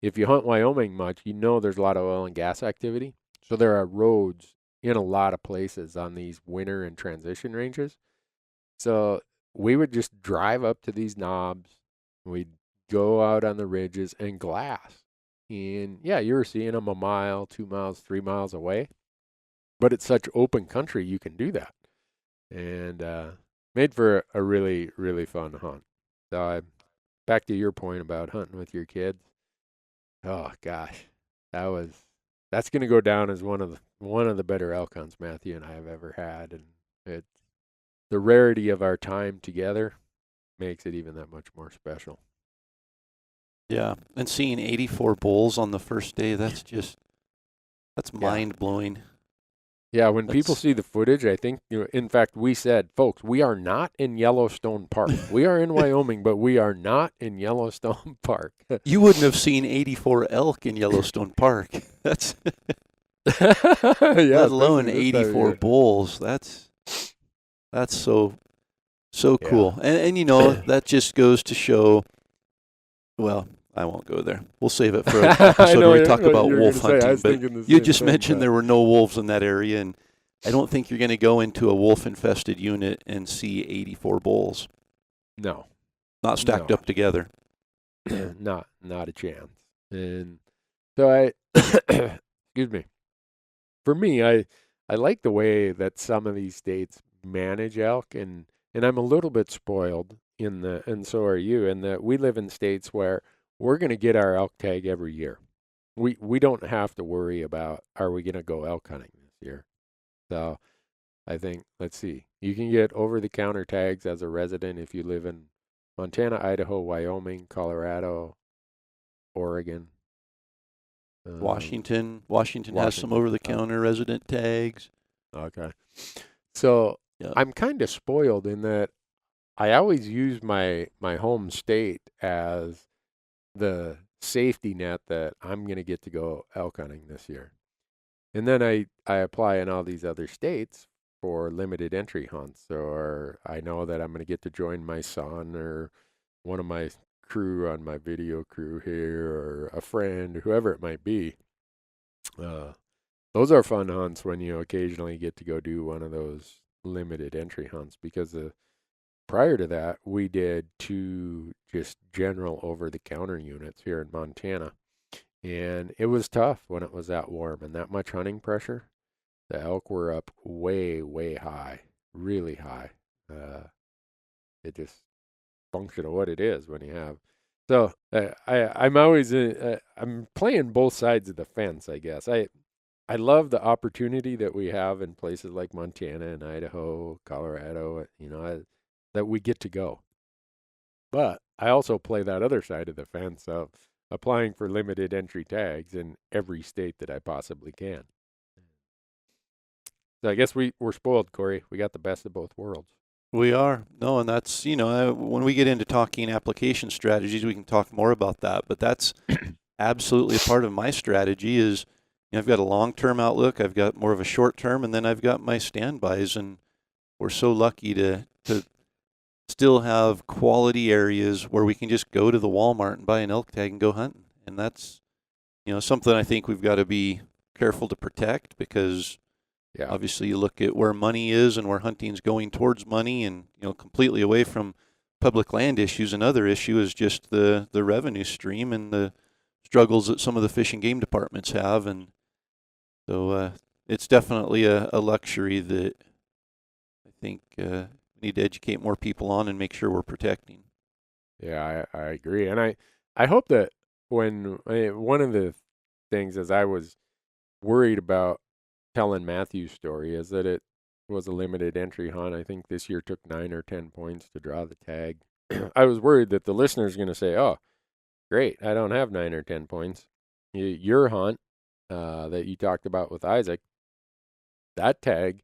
if you hunt Wyoming much, there's a lot of oil and gas activity. So there are roads in a lot of places on these winter and transition ranges. So we would just drive up to these knobs. We'd go out on the ridges and glass. And yeah, you were seeing them 1 mile, 2 miles, 3 miles away. But it's such open country, you can do that. And made for a really, really fun hunt. So back to your point about hunting with your kids. Oh gosh, that's going to go down as one of the better elk hunts Matthew and I have ever had, and the rarity of our time together makes it even that much more special. Yeah, and seeing 84 bulls on the first day, that's mind blowing. Yeah, when people see the footage, I think, in fact, we said, folks, we are not in Yellowstone Park. We are in Wyoming, but we are not in Yellowstone Park. You wouldn't have seen 84 elk in Yellowstone Park. That's let alone 84 bulls. That's so cool. And that just goes to show, well, I won't go there. We'll save it for an episode where we talk about wolf hunting. But you just mentioned there were no wolves in that area, and I don't think you're going to go into a wolf-infested unit and see 84 bulls. No. Not stacked up together. Not a chance. And so excuse me. For me, I like the way that some of these states manage elk, and I'm a little bit spoiled and so are you, in that we live in states where we're going to get our elk tag every year. We don't have to worry about, are we going to go elk hunting this year? So I think, let's see, you can get over-the-counter tags as a resident if you live in Montana, Idaho, Wyoming, Colorado, Oregon. Washington has some over-the-counter resident tags. Okay. So yeah. I'm kind of spoiled in that I always use my home state as the safety net that I'm going to get to go elk hunting this year. And then I apply in all these other states for limited entry hunts, or I know that I'm going to get to join my son or one of my crew on my video crew here, or a friend, whoever it might be. Those are fun hunts when you occasionally get to go do one of those limited entry hunts, because prior to that, we did 2 just general over-the-counter units here in Montana. And it was tough when it was that warm and that much hunting pressure. The elk were up way, way high, really high. It just function of what it is when you have. So I'm always I'm playing both sides of the fence, I guess. I love the opportunity that we have in places like Montana and Idaho, Colorado, that we get to go. But I also play that other side of the fence of applying for limited entry tags in every state that I possibly can. So I guess we're spoiled, Corey. We got the best of both worlds. We are. No, and that's, when we get into talking application strategies, we can talk more about that. But that's absolutely a part of my strategy. Is I've got a long-term outlook, I've got more of a short-term, and then I've got my standbys. And we're so lucky to still have quality areas where we can just go to the Walmart and buy an elk tag and go hunting. And that's something I think we've got to be careful to protect, because obviously you look at where money is and where hunting's going towards money, and completely away from public land issues. Another issue is just the revenue stream and the struggles that some of the fish and game departments have. And so it's definitely a luxury that I think we need to educate more people on and make sure we're protecting. Yeah, I agree. And I hope that one of the things, as I was worried about telling Matthew's story, is that it was a limited entry hunt. I think this year took 9 or 10 points to draw the tag. I was worried that the listener's going to say, oh, great, I don't have 9 or 10 points. Your hunt that you talked about with Isaac, that tag,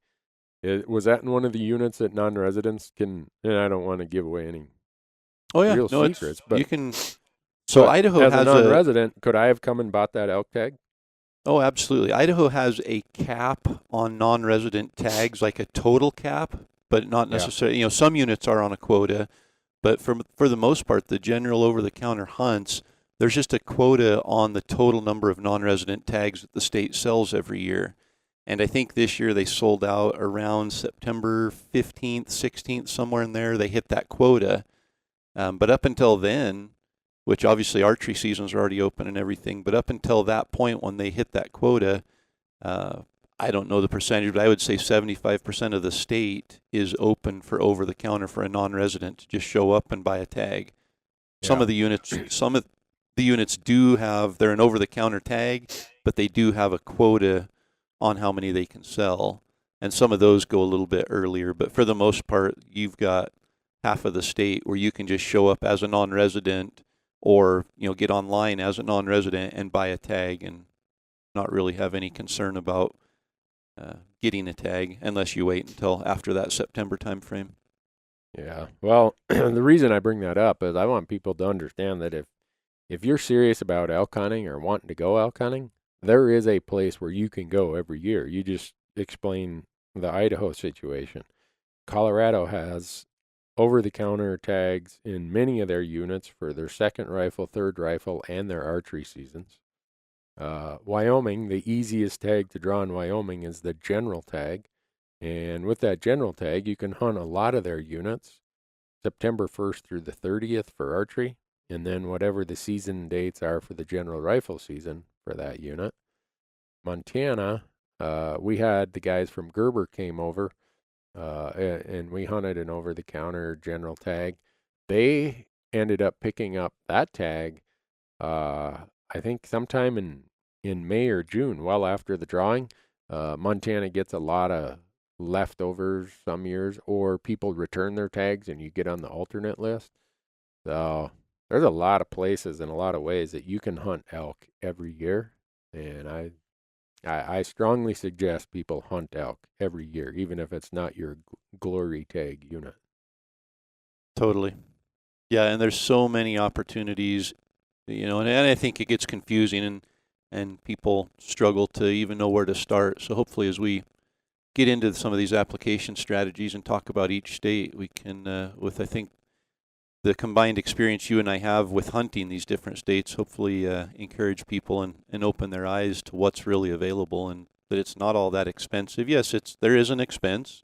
was that in one of the units that non-residents can, and I don't want to give away any real secrets, but you can. So Idaho as has a non-resident, could I have come and bought that elk tag? Oh, absolutely. Idaho has a cap on non-resident tags, like a total cap, but not necessarily. Some units are on a quota, but for the most part, the general over-the-counter hunts, there's just a quota on the total number of non-resident tags that the state sells every year. And I think this year they sold out around September 15th, 16th, somewhere in there. They hit that quota. But up until then, which obviously archery seasons are already open and everything, but up until that point when they hit that quota, I don't know the percentage, but I would say 75% of the state is open for over-the-counter for a non-resident to just show up and buy a tag. Yeah. Some of the units do have, they're an over-the-counter tag, but they do have a quota on how many they can sell. And some of those go a little bit earlier, but for the most part, you've got half of the state where you can just show up as a non-resident, or get online as a non-resident and buy a tag and not really have any concern about getting a tag unless you wait until after that September time frame. Yeah, well, the reason I bring that up is I want people to understand that if you're serious about elk hunting or wanting to go elk hunting, there is a place where you can go every year. You just explain the Idaho situation. Colorado has over-the-counter tags in many of their units for their second rifle, third rifle, and their archery seasons. Wyoming, the easiest tag to draw in Wyoming is the general tag. And with that general tag, you can hunt a lot of their units, September 1st through the 30th for archery, and then whatever the season dates are for the general rifle season for that unit. Montana, we had the guys from Gerber came over, and we hunted an over-the-counter general tag. They ended up picking up that tag, I think sometime in May or June, well after the drawing. Montana gets a lot of leftovers some years, or people return their tags and you get on the alternate list. So there's a lot of places and a lot of ways that you can hunt elk every year. And I strongly suggest people hunt elk every year, even if it's not your glory tag unit. Totally. Yeah, and there's so many opportunities, and I think it gets confusing and people struggle to even know where to start. So hopefully as we get into some of these application strategies and talk about each state, we can, with I think the combined experience you and I have with hunting these different states, hopefully encourage people and open their eyes to what's really available, and that it's not all that expensive. Yes, there is an expense,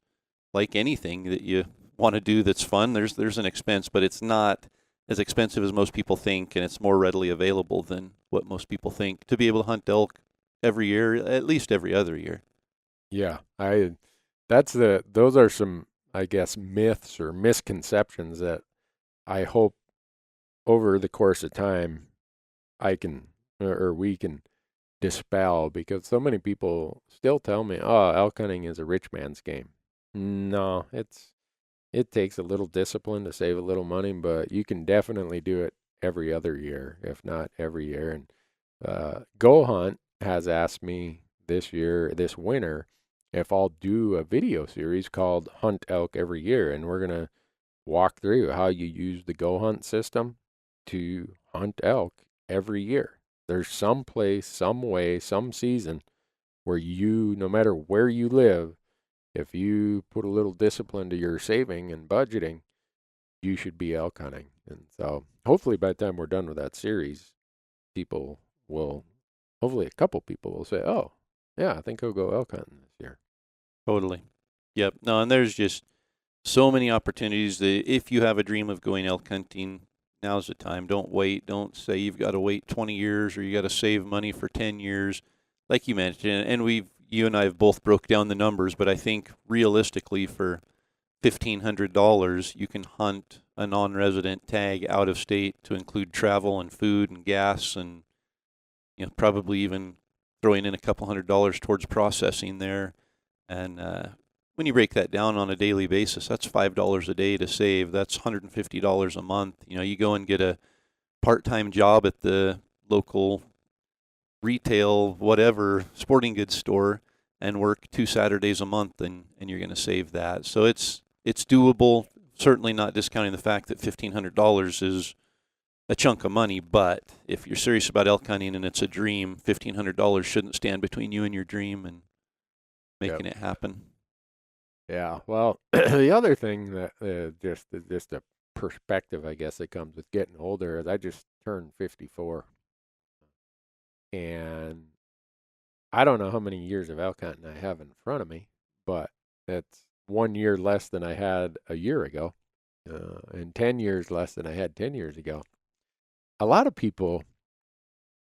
like anything that you want to do that's fun. There's an expense, but it's not as expensive as most people think, and it's more readily available than what most people think to be able to hunt elk every year, at least every other year. Yeah, those are some, I guess, myths or misconceptions that I hope over the course of time we can dispel, because so many people still tell me, oh, elk hunting is a rich man's game. No, it takes a little discipline to save a little money, but you can definitely do it every other year, if not every year. And GoHunt has asked me this winter, if I'll do a video series called Hunt Elk Every Year, and we're going to walk through how you use the GoHunt system to hunt elk every year. There's some place, some way, some season where you, no matter where you live, if you put a little discipline to your saving and budgeting, you should be elk hunting. And so hopefully by the time we're done with that series, hopefully a couple people will say, oh, yeah, I think I'll go elk hunting this year. Totally. Yep. No, and there's just so many opportunities that if you have a dream of going elk hunting, now's the time. Don't wait. Don't say you've got to wait 20 years or you got to save money for 10 years. Like you mentioned, and you and I have both broke down the numbers, but I think realistically for $1,500, you can hunt a non-resident tag out of state to include travel and food and gas and, probably even throwing in a couple $100 towards processing there. And when you break that down on a daily basis, that's $5 a day to save. That's $150 a month. You go and get a part-time job at the local retail, whatever, sporting goods store and work 2 Saturdays a month, and you're going to save that. So it's doable, certainly not discounting the fact that $1,500 is a chunk of money, but if you're serious about elk hunting and it's a dream, $1,500 shouldn't stand between you and your dream and making it happen. Yeah, well, the other thing that just a perspective, I guess, that comes with getting older is I just turned 54. And I don't know how many years of elk hunting I have in front of me, but that's 1 year less than I had a year ago, and 10 years less than I had 10 years ago. A lot of people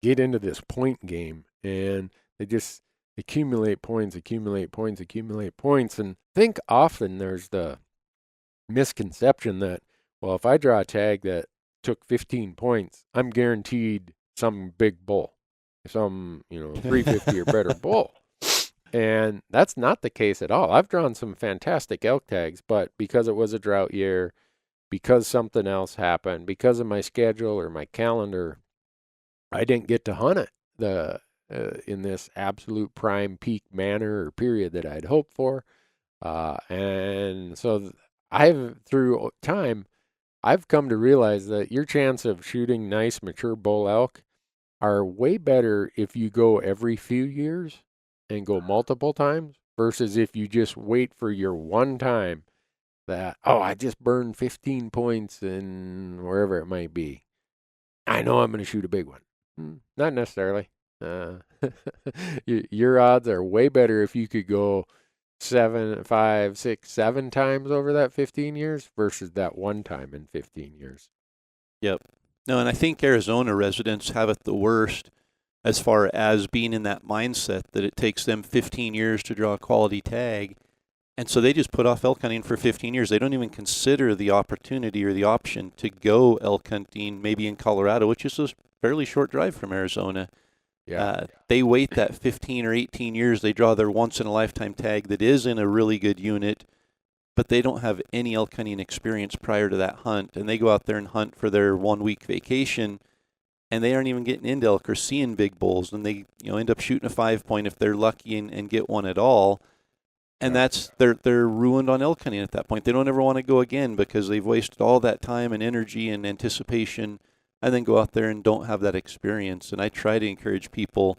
get into this point game, and they just accumulate points, and think often there's the misconception that, well, if I draw a tag that took 15 points, I'm guaranteed some big bull. Some 350 or better bull, and that's not the case at all. I've drawn some fantastic elk tags, but because it was a drought year, because something else happened, because of my schedule or my calendar, I didn't get to hunt it in this absolute prime peak manner or period that I'd hoped for, and so through time I've come to realize that your chance of shooting nice mature bull elk are way better if you go every few years and go multiple times versus if you just wait for your one time that, I just burned 15 points in wherever it might be. I know I'm going to shoot a big one. Not necessarily. Your odds are way better if you could go 7, 5, 6, 7 times over that 15 years versus that one time in 15 years. Yep. No, and I think Arizona residents have it the worst as far as being in that mindset that it takes them 15 years to draw a quality tag. And so they just put off elk hunting for 15 years. They don't even consider the opportunity or the option to go elk hunting maybe in Colorado, which is a fairly short drive from Arizona. Yeah. They wait that 15 or 18 years. They draw their once-in-a-lifetime tag that is in a really good unit, but they don't have any elk hunting experience prior to that hunt. And they go out there and hunt for their 1-week vacation, and they aren't even getting into elk or seeing big bulls. And they end up shooting a 5-point if they're lucky and get one at all. And that's they're ruined on elk hunting at that point. They don't ever want to go again because they've wasted all that time and energy and anticipation and then go out there and don't have that experience. And I try to encourage people,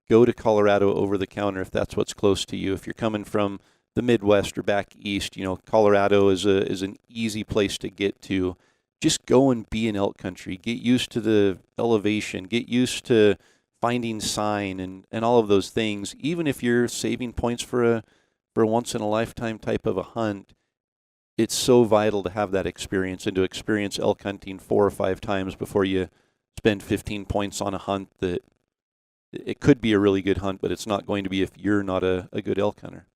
go to Colorado over the counter if that's what's close to you. If you're coming from the Midwest or back east, Colorado is an easy place to get to. Just go and be in elk country. Get used to the elevation. Get used to finding sign and all of those things. Even if you're saving points for a once-in-a-lifetime type of a hunt, it's so vital to have that experience and to experience elk hunting 4 or 5 times before you spend 15 points on a hunt that it could be a really good hunt, but it's not going to be if you're not a good elk hunter.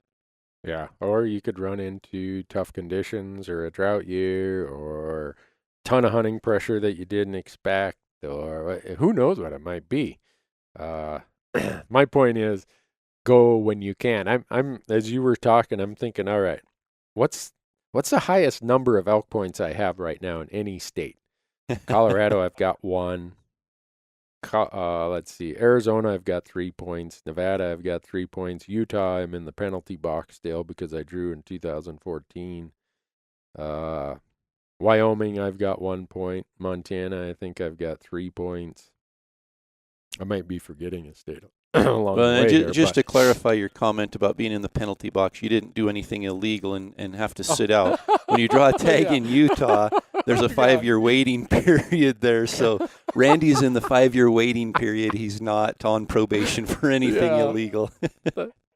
Yeah, or you could run into tough conditions or a drought year or a ton of hunting pressure that you didn't expect, or who knows what it might be. My point is, go when you can. I'm as you were talking, I'm thinking, all right, what's the highest number of elk points I have right now in any state? Colorado, I've got 1. Let's see. Arizona, I've got 3 points. Nevada, I've got 3 points. Utah, I'm in the penalty box still because I drew in 2014. Wyoming, I've got 1 point. Montana, I think I've got 3 points. I might be forgetting a state along Well, the and way here, just but to clarify your comment about being in the penalty box, you didn't do anything illegal and have to sit out. When you draw a tag in Utah, there's a 5-year waiting period there. So Randy's in the 5-year waiting period. He's not on probation for anything illegal.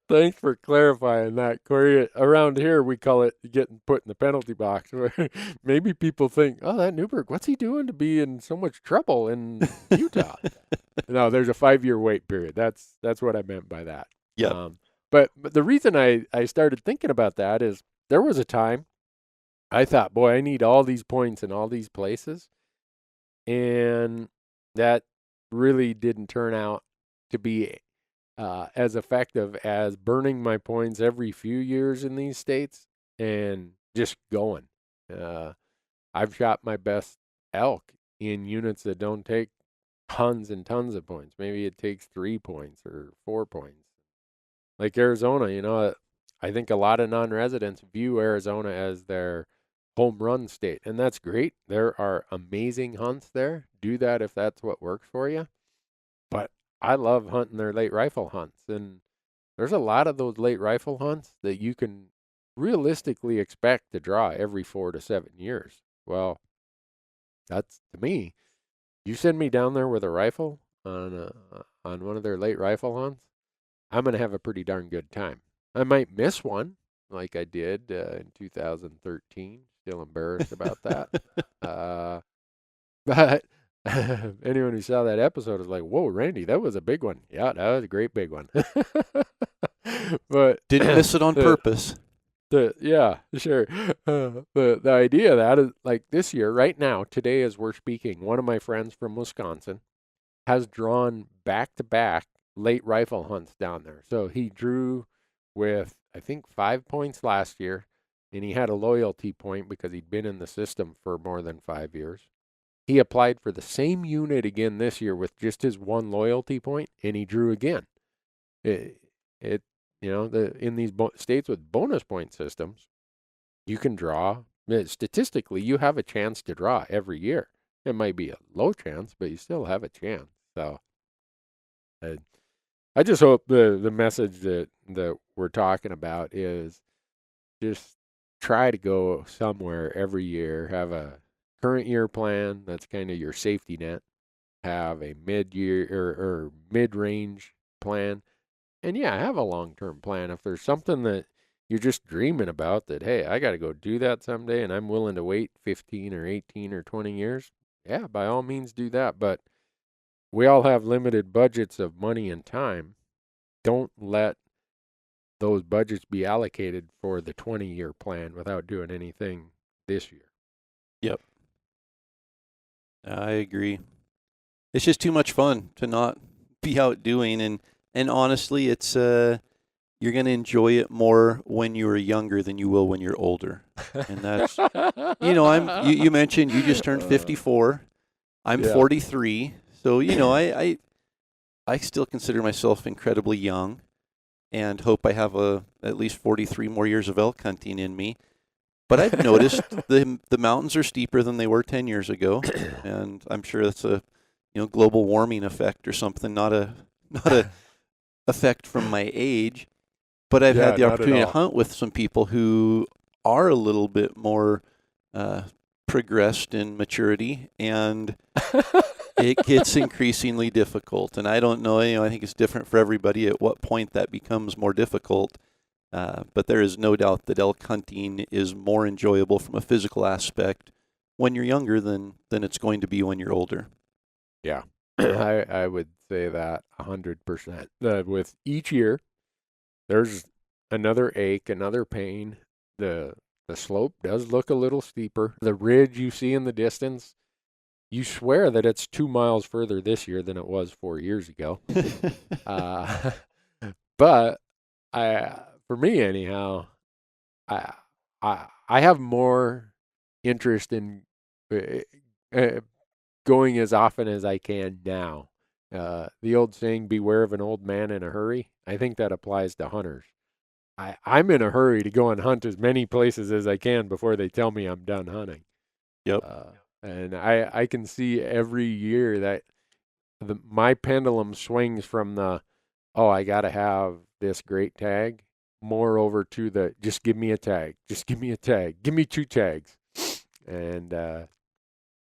Thanks for clarifying that, Corey. Around here, we call it getting put in the penalty box. Maybe people think, oh, that Newberg, what's he doing to be in so much trouble in Utah? No, there's a 5-year wait period. That's what I meant by that. Yep. But the reason I started thinking about that is there was a time I thought, boy, I need all these points in all these places. And that really didn't turn out to be as effective as burning my points every few years in these states and just going. I've shot my best elk in units that don't take tons and tons of points. Maybe it takes 3 points or 4 points. Like Arizona, I think a lot of non-residents view Arizona as their home run state, and that's great. There are amazing hunts there. Do that if that's what works for you. But I love hunting their late rifle hunts, and there's a lot of those late rifle hunts that you can realistically expect to draw every 4 to 7 years. Well, that's, to me, you send me down there with a rifle on one of their late rifle hunts, I'm going to have a pretty darn good time. I might miss one like I did in 2013. Still embarrassed about that. But anyone who saw that episode is like, whoa, Randy, that was a big one. Yeah, that was a great big one. But Didn't miss it on purpose. Yeah, sure. The idea of that is, like, this year, right now, today as we're speaking, one of my friends from Wisconsin has drawn back-to-back late rifle hunts down there. So he drew with, I think, 5 points last year, and he had a loyalty point because he'd been in the system for more than 5 years. He applied for the same unit again this year with just his 1 loyalty point, and he drew again. In these states with bonus point systems, you can draw. Statistically, you have a chance to draw every year. It might be a low chance, but you still have a chance. So I just hope the message that we're talking about is just try to go somewhere every year. Have a current year plan. That's kind of your safety net. Have a mid-year or mid-range plan. And yeah, have a long-term plan. If there's something that you're just dreaming about that, hey, I got to go do that someday and I'm willing to wait 15 or 18 or 20 years, yeah, by all means do that. But we all have limited budgets of money and time. Don't let those budgets be allocated for the 20-year plan without doing anything this year. Yep. I agree. It's just too much fun to not be out doing, and honestly, it's you're going to enjoy it more when you're younger than you will when you're older. And that's you mentioned you just turned 54. I'm 43. So, I still consider myself incredibly young and hope I have at least 43 more years of elk hunting in me. But I've noticed the mountains are steeper than they were 10 years ago, and I'm sure that's a global warming effect or something, not a effect from my age. But I've had the opportunity to hunt with some people who are a little bit more progressed in maturity, and it gets increasingly difficult. And I don't know, I think it's different for everybody at what point that becomes more difficult. But there is no doubt that elk hunting is more enjoyable from a physical aspect when you're younger than it's going to be when you're older. Yeah, I would say that 100%. With each year, there's another ache, another pain. The slope does look a little steeper. The ridge you see in the distance, you swear that it's 2 miles further this year than it was 4 years ago. But for me anyhow, I have more interest in going as often as I can now. The old saying, beware of an old man in a hurry, I think that applies to hunters. I'm in a hurry to go and hunt as many places as I can before they tell me I'm done hunting. Yep. And I can see every year that my pendulum swings from the, oh, I got to have this great tag, more over to the, just give me a tag. Just give me a tag. Give me 2 tags. And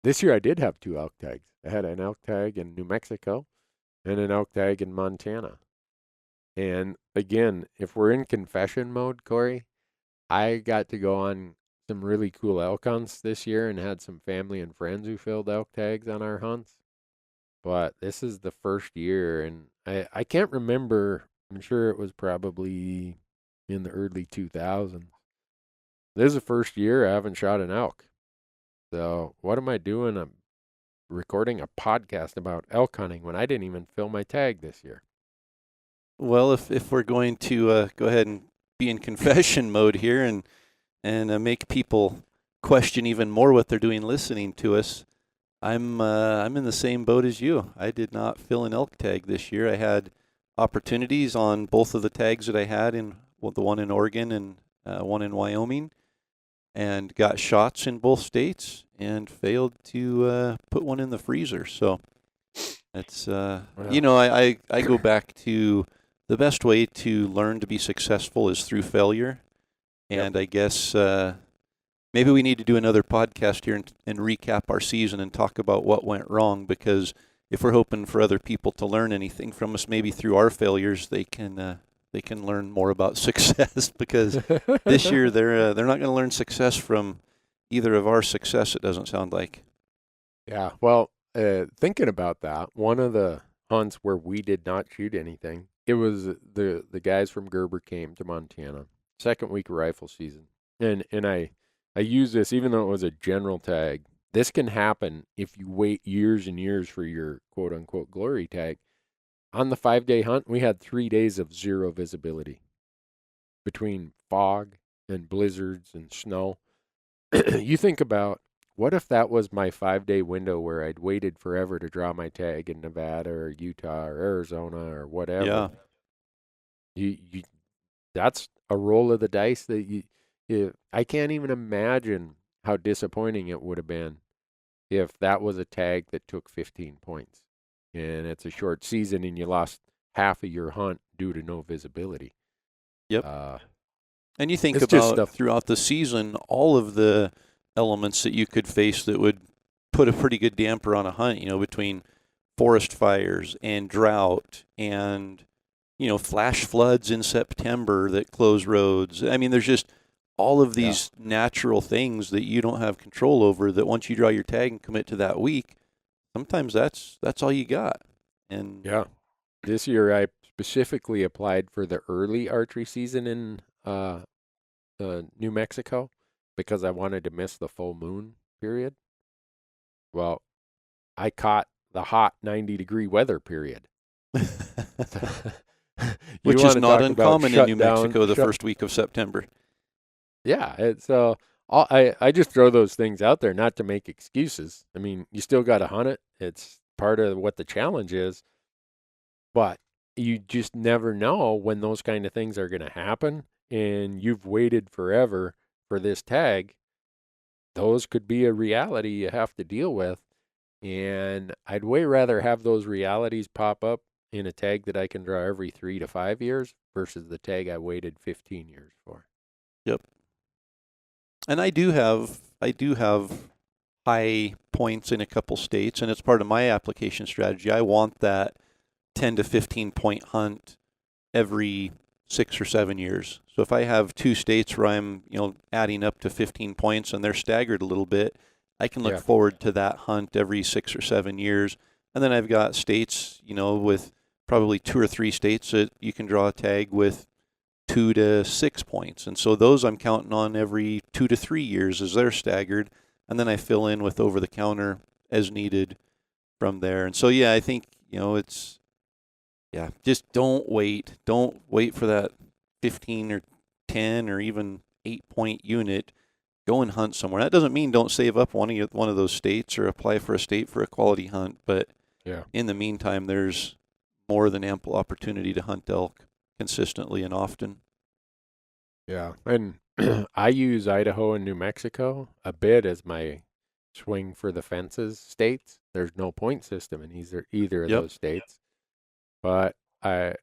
this year I did have 2 elk tags. I had an elk tag in New Mexico and an elk tag in Montana. And again, if we're in confession mode, Corey, I got to go on some really cool elk hunts this year and had some family and friends who filled elk tags on our hunts. But this is the first year, and I can't remember. I'm sure it was probably in the early 2000s. This is the first year I haven't shot an elk. So what am I doing? I'm recording a podcast about elk hunting when I didn't even fill my tag this year. Well, if we're going to go ahead and be in confession mode here and make people question even more what they're doing listening to us, I'm in the same boat as you. I did not fill an elk tag this year. I had opportunities on both of the tags that I had, in the one in Oregon and one in Wyoming, and got shots in both states and failed to put one in the freezer. So it's I go back to the best way to learn to be successful is through failure. And I guess maybe we need to do another podcast here and recap our season and talk about what went wrong, because if we're hoping for other people to learn anything from us, maybe through our failures, they can learn more about success, because this year they're not going to learn success from either of our success, it doesn't sound like. Yeah, well, thinking about that, one of the hunts where we did not shoot anything, it was the guys from Gerber came to Montana, second week of rifle season. And I use this, even though it was a general tag. This can happen if you wait years and years for your quote-unquote glory tag. On the 5-day hunt, we had 3 days of zero visibility between fog and blizzards and snow. You think about, what if that was my 5-day window where I'd waited forever to draw my tag in Nevada or Utah or Arizona or whatever? Yeah. That's a roll of the dice that I can't even imagine how disappointing it would have been if that was a tag that took 15 points and it's a short season and you lost half of your hunt due to no visibility. Yep. And you think about throughout the season, all of the elements that you could face that would put a pretty good damper on a hunt, between forest fires and drought and, flash floods in September that close roads. I mean, there's just all of these natural things that you don't have control over, that once you draw your tag and commit to that week, sometimes that's all you got. And this year I specifically applied for the early archery season in New Mexico because I wanted to miss the full moon period. Well, I caught the hot 90-degree weather period. Which is not uncommon in New Mexico the first week of September. Yeah, so I just throw those things out there not to make excuses. I mean, you still got to hunt it. It's part of what the challenge is. But you just never know when those kind of things are going to happen, and you've waited forever for this tag. Those could be a reality you have to deal with, and I'd way rather have those realities pop up in a tag that I can draw every 3 to 5 years versus the tag I waited 15 years for. Yep. And I do have high points in a couple states, and it's part of my application strategy. I want that 10 to 15 point hunt every 6 or 7 years. So if I have 2 states where I'm, adding up to 15 points and they're staggered a little bit, I can look forward to that hunt every 6 or 7 years. And then I've got states, with probably 2 or 3 states that you can draw a tag with 2 to 6 points. And so those I'm counting on every 2 to 3 years as they're staggered. And then I fill in with over the counter as needed from there. And so, I think, just don't wait. Don't wait for that 15 or 10 or even 8 point unit. Go and hunt somewhere. That doesn't mean don't save up one of those states or apply for a state for a quality hunt. But in the meantime, there's more than ample opportunity to hunt elk consistently and often. Yeah, and I use Idaho and New Mexico a bit as my swing for the fences states. There's no point system in either of those states. But I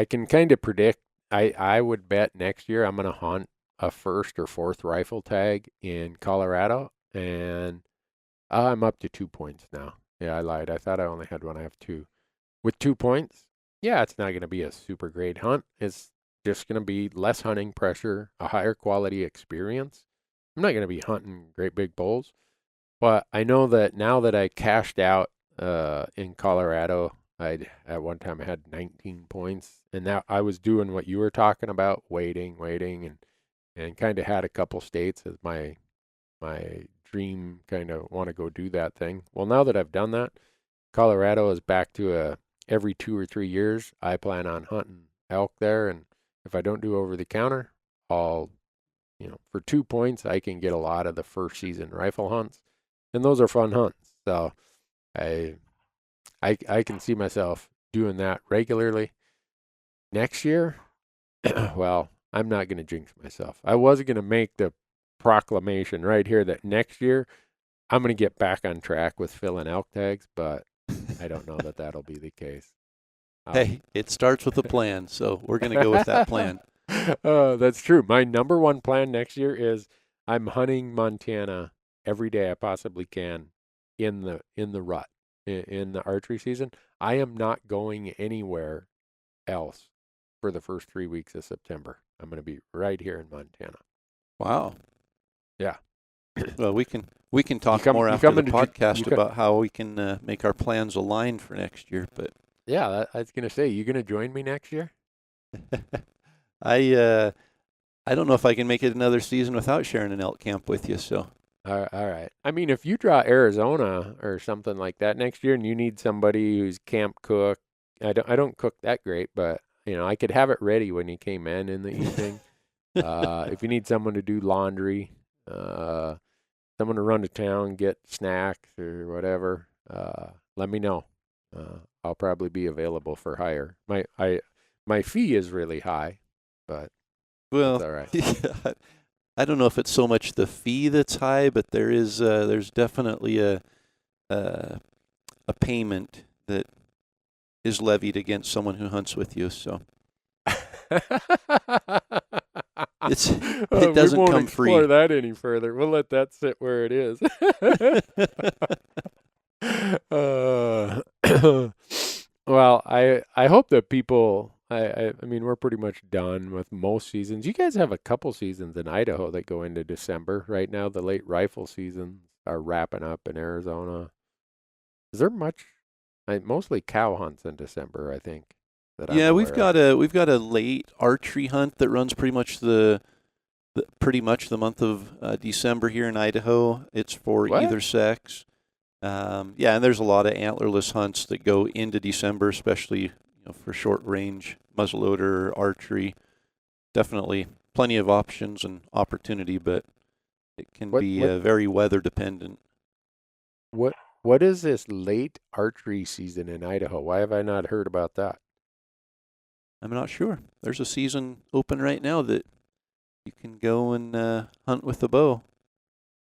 can kind of predict. I would bet next year I'm going to hunt a first or fourth rifle tag in Colorado, and I'm up to 2 points now. Yeah, I lied. I thought I only had one. I have 2. With 2 points, yeah, it's not going to be a super great hunt. It's just going to be less hunting pressure, a higher quality experience. I'm not going to be hunting great big bulls, but I know that now that I cashed out in Colorado, at one time I had 19 points, and now I was doing what you were talking about, waiting, and kind of had a couple states as my dream, kind of want to go do that thing. Well, now that I've done that, Colorado is back to every 2 or 3 years, I plan on hunting elk there, and if I don't do over the counter, I'll, for 2 points, I can get a lot of the first season rifle hunts, and those are fun hunts. So I can see myself doing that regularly. Next year, well, I'm not going to jinx myself. I was going to make the proclamation right here that next year I'm going to get back on track with filling elk tags, but I don't know that that'll be the case. Hey, it starts with a plan, so we're going to go with that plan. That's true. My number one plan next year is I'm hunting Montana every day I possibly can in the rut, in the archery season. I am not going anywhere else for the first 3 weeks of September. I'm going to be right here in Montana. Wow. Yeah. Well, we can talk more after the podcast about how we can make our plans aligned for next year. But yeah, I was going to say, you going to join me next year? I don't know if I can make it another season without sharing an elk camp with you. So all right. I mean, if you draw Arizona or something like that next year, and you need somebody who's camp cook, I don't cook that great, but I could have it ready when you came in the evening. If you need someone to do laundry, someone to run to town, get snacks or whatever, let me know. I'll probably be available for hire. My fee is really high, but well, that's all right. Yeah, I don't know if it's so much the fee that's high, but there's definitely a payment that is levied against someone who hunts with you. So it doesn't come free. We won't explore that any further. We'll let that sit where it is. Well, I hope that people. I mean, we're pretty much done with most seasons. You guys have a couple seasons in Idaho that go into December. Right now, the late rifle seasons are wrapping up in Arizona. Is there much? Mostly cow hunts in December, I think. Yeah, we've got a late archery hunt that runs pretty much the month of December here in Idaho. It's for either sex. Yeah, and there's a lot of antlerless hunts that go into December, especially for short range muzzleloader archery. Definitely plenty of options and opportunity, but it can be very weather dependent. What is this late archery season in Idaho? Why have I not heard about that? I'm not sure. There's a season open right now that you can go and hunt with a bow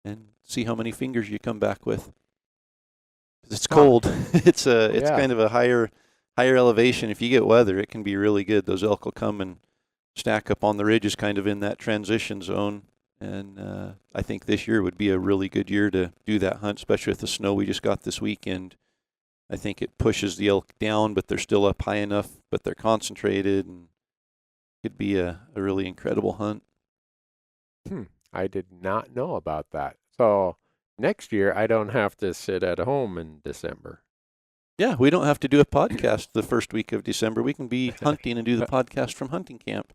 and see how many fingers you come back with. It's cold. It's kind of a higher elevation. If you get weather, it can be really good. Those elk will come and stack up on the ridges kind of in that transition zone. And I think this year would be a really good year to do that hunt, especially with the snow we just got this weekend. I think it pushes the elk down, but they're still up high enough, but they're concentrated, and it could be a really incredible hunt. I did not know about that. So next year, I don't have to sit at home in December. Yeah, we don't have to do a podcast the first week of December. We can be hunting and do the podcast from hunting camp.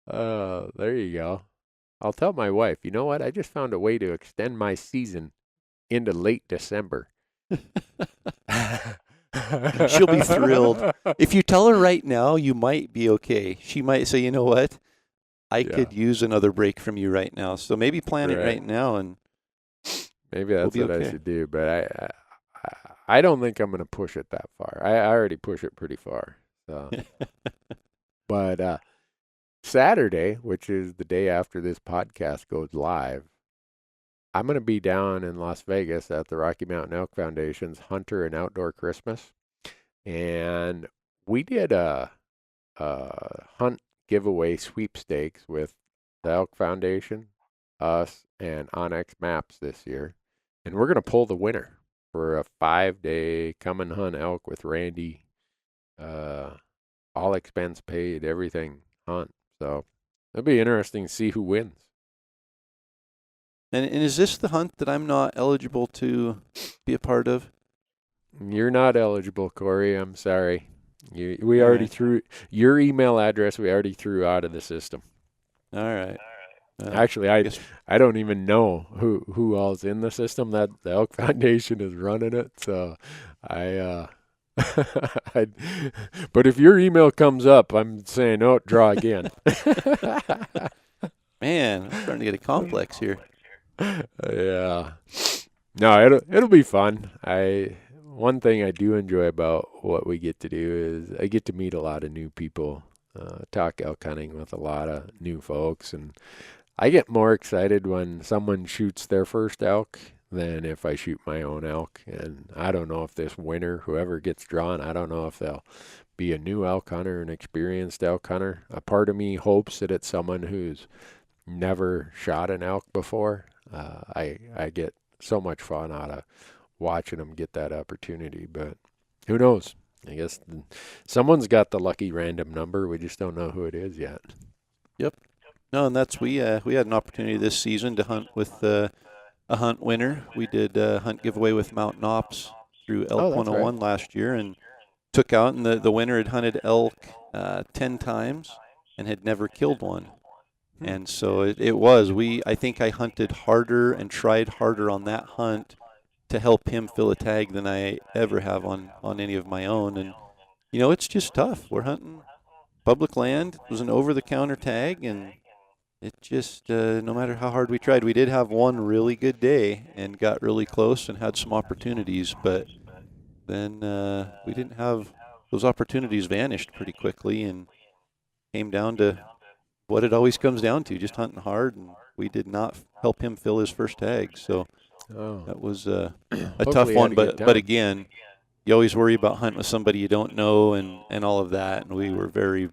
There you go. I'll tell my wife, you know what? I just found a way to extend my season into late December. She'll be thrilled. If you tell her right now, you might be okay. She might say, you know what? I could use another break from you right now. So maybe plan it right now, and maybe that's what I should do. But I don't think I'm going to push it that far. I already push it pretty far. So. But Saturday, which is the day after this podcast goes live, I'm going to be down in Las Vegas at the Rocky Mountain Elk Foundation's Hunter and Outdoor Christmas. And we did a hunt giveaway sweepstakes with the Elk Foundation, us, and OnX Maps this year. And we're going to pull the winner for a 5-day come and hunt elk with Randy. All expense paid, everything hunt. So it'll be interesting to see who wins. And is this the hunt that I'm not eligible to be a part of? You're not eligible, Corey. I'm sorry. We already threw your email address. We already threw out of the system. All right. Actually, I don't even know who all's in the system. That the Elk Foundation is running it. So but if your email comes up, I'm saying, oh, draw again. Man, I'm starting to get a complex here. Yeah. No, it'll be fun. One thing I do enjoy about what we get to do is I get to meet a lot of new people, talk elk hunting with a lot of new folks, and I get more excited when someone shoots their first elk than if I shoot my own elk. And I don't know if this winner, whoever gets drawn, I don't know if they'll be a new elk hunter, an experienced elk hunter. A part of me hopes that it's someone who's never shot an elk before. I get so much fun out of watching them get that opportunity, but who knows? I guess someone's got the lucky random number. We just don't know who it is yet. Yep. No, and that's we had an opportunity this season to hunt with a hunt winner. We did a hunt giveaway with Mountain Ops through Elk 101 last year, and took out, and the winner had hunted elk 10 times and had never killed one. And so I think I hunted harder and tried harder on that hunt to help him fill a tag than I ever have on any of my own. And, it's just tough. We're hunting public land. It was an over-the-counter tag, and it just, no matter how hard we tried, we did have one really good day and got really close and had some opportunities, but then we didn't have those opportunities, vanished pretty quickly, and came down to what it always comes down to, just hunting hard, and we did not help him fill his first tag. So that was a tough one. But again, you always worry about hunting with somebody you don't know and all of that. And we were very,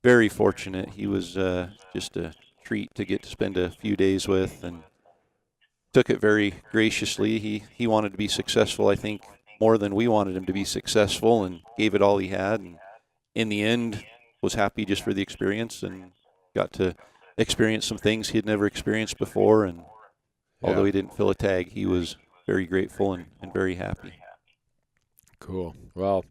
very fortunate. He was just a treat to get to spend a few days with, and took it very graciously. He wanted to be successful, I think, more than we wanted him to be successful, and gave it all he had. And in the end, was happy just for the experience, and got to experience some things he had never experienced before. And although he didn't fill a tag, he was very grateful and very happy. Cool. Well,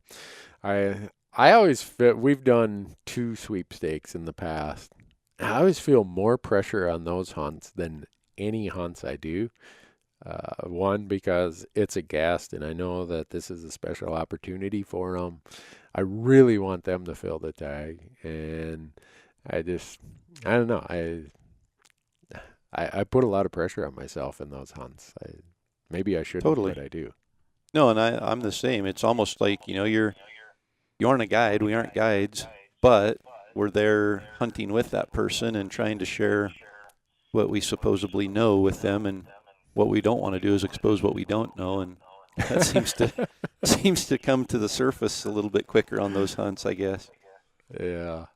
I always we've done 2 sweepstakes in the past. I always feel more pressure on those hunts than any hunts I do. One, because it's a guest, and I know that this is a special opportunity for them. I really want them to fill the tag, and I don't know. I put a lot of pressure on myself in those hunts. Maybe I shouldn't, Totally. but I do. No, and I'm the same. It's almost like, you aren't a guide. We aren't guides, but we're there hunting with that person and trying to share what we supposedly know with them. And what we don't want to do is expose what we don't know. And that seems to come to the surface a little bit quicker on those hunts, I guess. Yeah.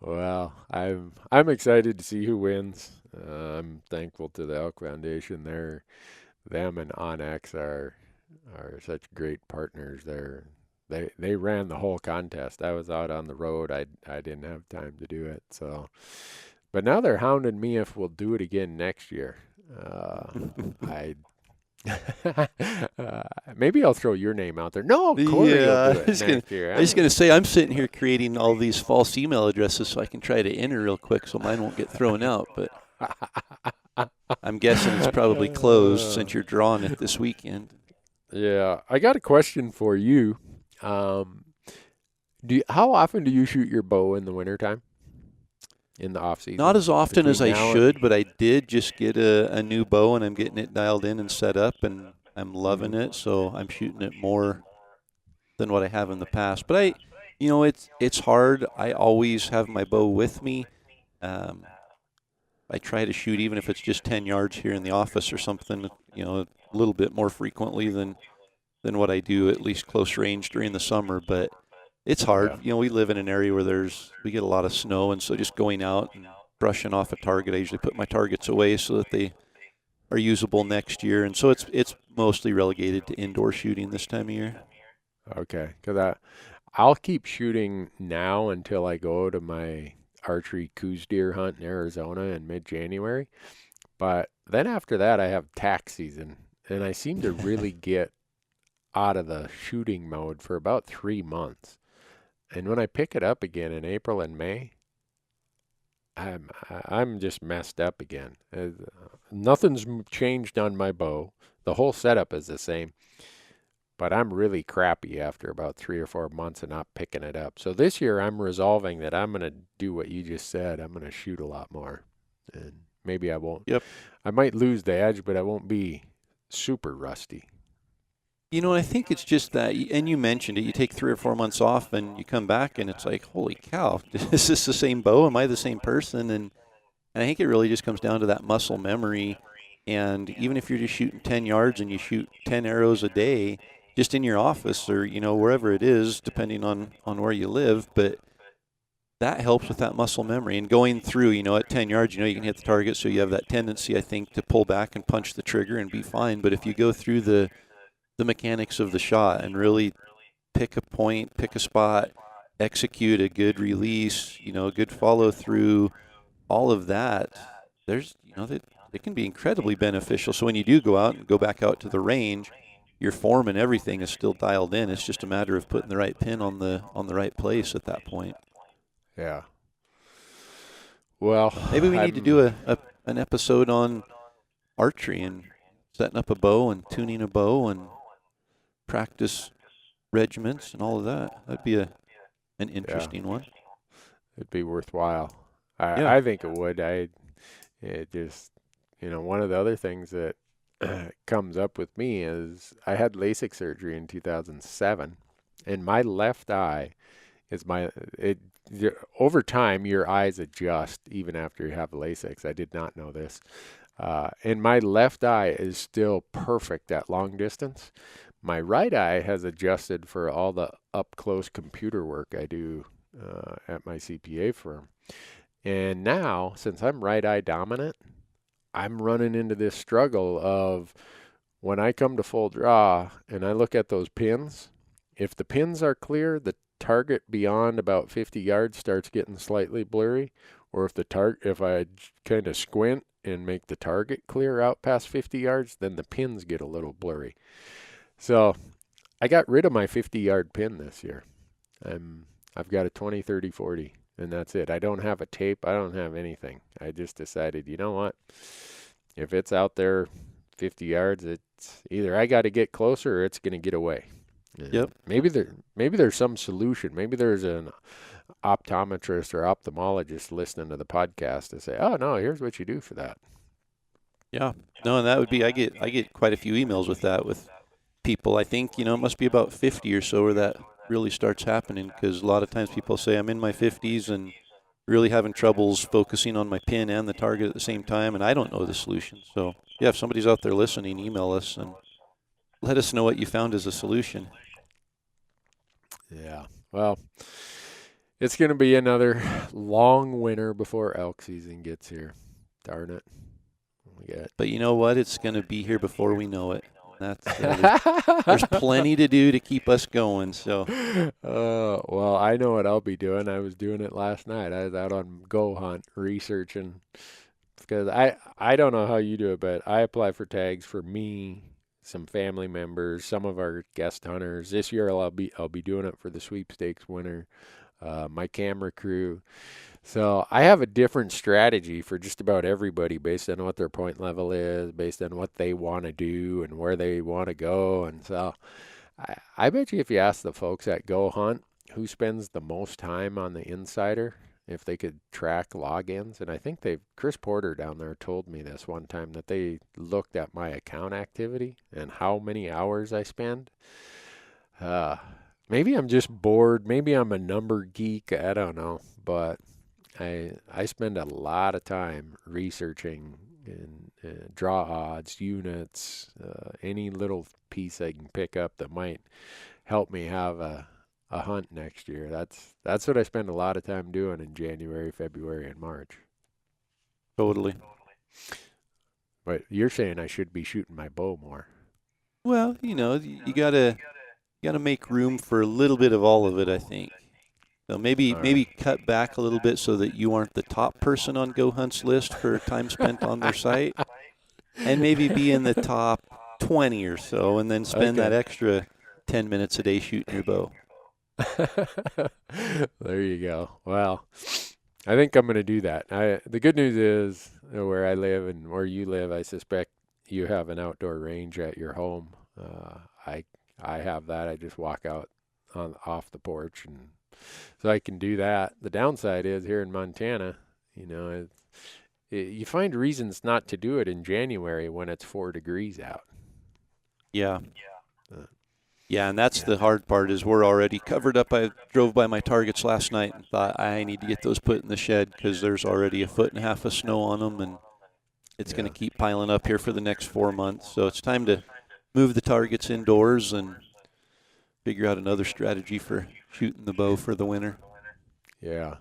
Well, I'm excited to see who wins. I'm thankful to the Elk Foundation. Them and OnX are such great partners. They ran the whole contest. I was out on the road. I didn't have time to do it. So, but now they're hounding me if we'll do it again next year. Maybe I'll throw your name out there. No, Corey will do it next year. I was going to say, I'm sitting here creating all these false email addresses so I can try to enter real quick so mine won't get thrown out. But I'm guessing it's probably closed since you're drawing it this weekend. Yeah, I got a question for you. How often do you shoot your bow in the wintertime? In the off season? Not as often as I should, but I did just get a new bow, and I'm getting it dialed in and set up, and I'm loving it. So I'm shooting it more than what I have in the past. But it's hard. I always have my bow with me. I try to shoot, even if it's just 10 yards here in the office or something, a little bit more frequently than what I do, at least close range during the summer. But it's hard. Yeah. We live in an area where we get a lot of snow, and so just going out and brushing off a target, I usually put my targets away so that they are usable next year. And so it's mostly relegated to indoor shooting this time of year. Okay, because I'll keep shooting now until I go to my archery coos deer hunt in Arizona in mid-January. But then after that, I have tax season, and I seem to really get out of the shooting mode for about 3 months. And when I pick it up again in April and May, I'm just messed up again. Nothing's changed on my bow. The whole setup is the same. But I'm really crappy after about 3 or 4 months of not picking it up. So this year I'm resolving that I'm going to do what you just said. I'm going to shoot a lot more. And maybe I won't. Yep. I might lose the edge, but I won't be super rusty. I think it's just that, and you mentioned it, you take 3 or 4 months off and you come back and it's like, holy cow, is this the same bow? Am I the same person? And I think it really just comes down to that muscle memory. And even if you're just shooting 10 yards and you shoot 10 arrows a day, just in your office or, wherever it is, depending on where you live, but that helps with that muscle memory. And going through, at 10 yards, you can hit the target, so you have that tendency, I think, to pull back and punch the trigger and be fine. But if you go through the mechanics of the shot and really pick a point, pick a spot, execute a good release, a good follow through, all of that, it can be incredibly beneficial. So when you do go out and go back out to the range, your form and everything is still dialed in. It's just a matter of putting the right pin on the right place at that point. Yeah. Well, maybe we need to do an episode on archery and setting up a bow and tuning a bow and practice regiments and all of that. That'd be an interesting one. It'd be worthwhile. Yeah. I think it would. It just, one of the other things that comes up with me is I had LASIK surgery in 2007, and my left eye is over time your eyes adjust even after you have LASIK. I did not know this. And my left eye is still perfect at long distance. My right eye has adjusted for all the up-close computer work I do at my CPA firm. And now, since I'm right eye dominant, I'm running into this struggle of when I come to full draw and I look at those pins, if the pins are clear, the target beyond about 50 yards starts getting slightly blurry. Or if I kind of squint and make the target clear out past 50 yards, then the pins get a little blurry. So I got rid of my 50-yard pin this year. I've got a 20, 30, 40, and that's it. I don't have a tape. I don't have anything. I just decided, you know what? If it's out there 50 yards, it's either I got to get closer or it's going to get away. Yep. Maybe there's some solution. Maybe there's an optometrist or ophthalmologist listening to the podcast to say, oh, no, here's what you do for that. Yeah. No, and that would be, I get quite a few emails with that with people. I think, it must be about 50 or so where that really starts happening, because a lot of times people say I'm in my 50s and really having troubles focusing on my pin and the target at the same time, and I don't know the solution. So, yeah, if somebody's out there listening, email us and let us know what you found as a solution. Yeah. Well, it's going to be another long winter before elk season gets here. Darn it. But you know what? It's going to be here before we know it. There's plenty to do to keep us going. So, well, I know what I'll be doing. I was doing it last night. I was out on Gohan researching, because I don't know how you do it, but I apply for tags for me, some family members, some of our guest hunters. This year I'll be doing it for the sweepstakes winner, my camera crew. So I have a different strategy for just about everybody based on what their point level is, based on what they want to do and where they want to go. And so I bet you if you ask the folks at Go Hunt who spends the most time on the Insider, if they could track logins, and I think Chris Porter down there told me this one time, that they looked at my account activity and how many hours I spend. Maybe I'm just bored. Maybe I'm a number geek. I don't know. But I spend a lot of time researching and draw odds, units, any little piece I can pick up that might help me have a hunt next year. That's what I spend a lot of time doing in January, February, and March. Totally. But you're saying I should be shooting my bow more. Well, you gotta make room for a little bit of all of it, I think. So maybe cut back a little bit so that you aren't the top person on GoHunt's list for time spent on their site, and maybe be in the top 20 or so, and then spend that extra 10 minutes a day shooting your bow. There you go. Well, I think I'm going to do that. The good news is where I live and where you live, I suspect you have an outdoor range at your home. I have that. I just walk out off the porch, and so I can do that. The downside is here in Montana, you find reasons not to do it in January when it's 4 degrees out. Yeah. Yeah, and that's the hard part is we're already covered up. I drove by my targets last night and thought I need to get those put in the shed because there's already 1.5 foot of snow on them, and it's going to keep piling up here for the next 4 months. So it's time to move the targets indoors and figure out another strategy for shooting the bow for the winter. Yeah.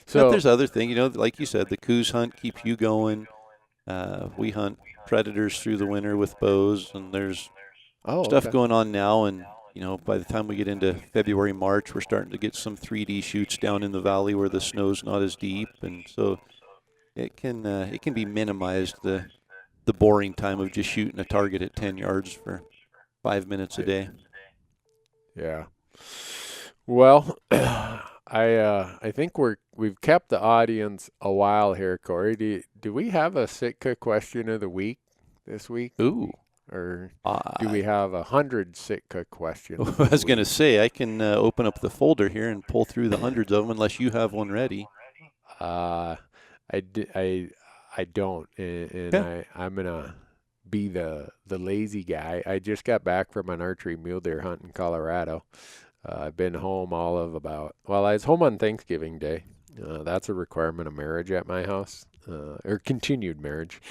So but there's other thing, like you said, the coos hunt keeps you going. We hunt predators through the winter with bows, and there's stuff going on now. And, by the time we get into February, March, we're starting to get some 3D shoots down in the valley where the snow's not as deep. And so it can be minimized, the boring time of just shooting a target at 10 yards for 5 minutes a day. Yeah. Well, I think we've kept the audience a while here, Corey. Do we have a Sitka question of the week this week? Ooh. Or do we have 100 Sitka questions? I was going to say, I can open up the folder here and pull through the hundreds of them unless you have one ready. I don't, and I'm going to be the lazy guy. I just got back from an archery mule deer hunt in Colorado. I've been home I was home on Thanksgiving Day. That's a requirement of marriage at my house, or continued marriage.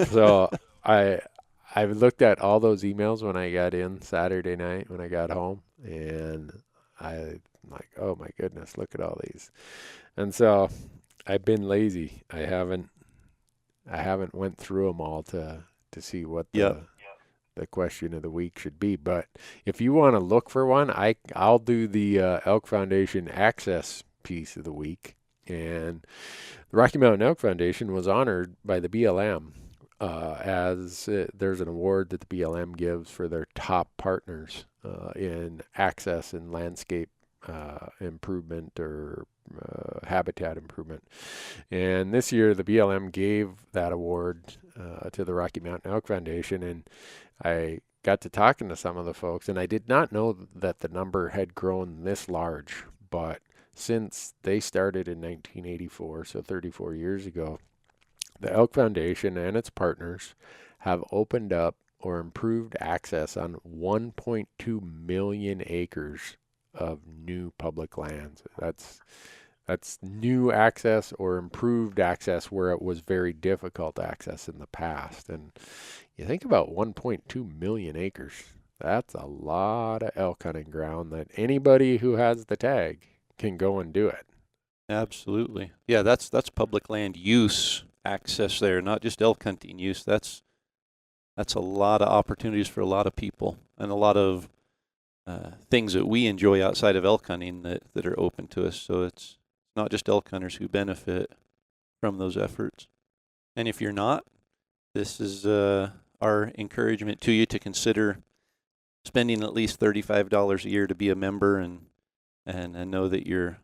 So I looked at all those emails when I got in Saturday night when I got home, and I'm like, oh my goodness, look at all these. And so I've been lazy. I haven't went through them all to see what the question of the week should be. But if you want to look for one, I'll do the Elk Foundation Access piece of the week. And the Rocky Mountain Elk Foundation was honored by the BLM there's an award that the BLM gives for their top partners in access and landscape improvement or habitat improvement. And this year the BLM gave that award to the Rocky Mountain Elk Foundation, and I got to talking to some of the folks, and I did not know that the number had grown this large, but since they started in 1984, so 34 years ago, the Elk Foundation and its partners have opened up or improved access on 1.2 million acres of new public lands. That's new access or improved access where it was very difficult access in the past. And you think about 1.2 million acres. That's a lot of elk hunting ground that anybody who has the tag can go and do it. Absolutely. Yeah, that's public land use access there, not just elk hunting use. That's a lot of opportunities for a lot of people and a lot of things that we enjoy outside of elk hunting that are open to us. So it's not just elk hunters who benefit from those efforts. And if you're not, this is our encouragement to you to consider spending at least $35 a year to be a member, and know that your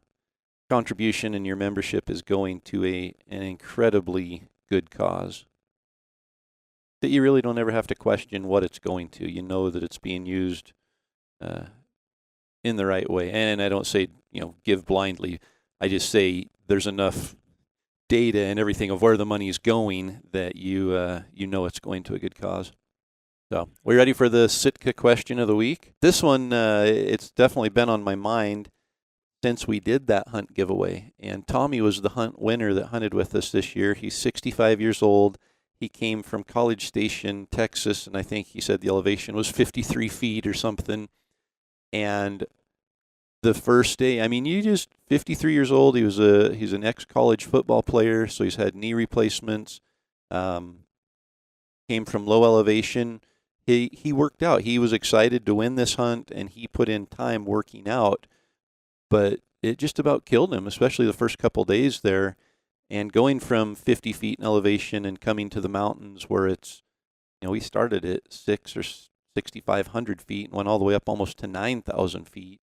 contribution and your membership is going to an incredibly good cause that you really don't ever have to question what it's going to. You know that it's being used in the right way. And I don't say, give blindly. I just say there's enough data and everything of where the money is going that you know it's going to a good cause. So we're ready for the Sitka question of the week. This one, it's definitely been on my mind since we did that hunt giveaway. And Tommy was the hunt winner that hunted with us this year. He's 65 years old. He came from College Station, Texas, and I think he said the elevation was 53 feet or something. And the first day, I mean, 53 years old. He's an ex-college football player, so he's had knee replacements. Came from low elevation. He worked out. He was excited to win this hunt, and he put in time working out. But it just about killed him, especially the first couple days there. And going from 50 feet in elevation and coming to the mountains where it's, we started at 6,500 feet and went all the way up almost to 9,000 feet.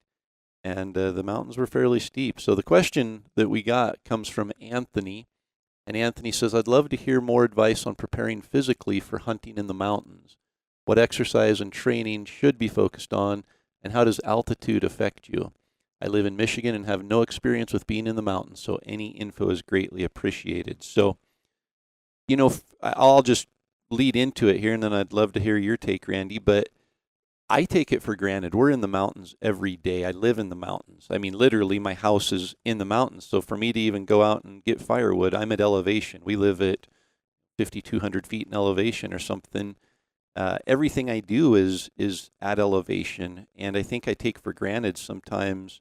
And the mountains were fairly steep. So the question that we got comes from Anthony. And Anthony says, I'd love to hear more advice on preparing physically for hunting in the mountains. What exercise and training should be focused on, and how does altitude affect you? I live in Michigan and have no experience with being in the mountains, so any info is greatly appreciated. So, I'll just lead into it here, and then I'd love to hear your take, Randy. But I take it for granted. We're in the mountains every day. I live in the mountains. I mean, literally, my house is in the mountains. So for me to even go out and get firewood, I'm at elevation. We live at 5,200 feet in elevation or something. Everything I do is at elevation, and I think I take for granted sometimes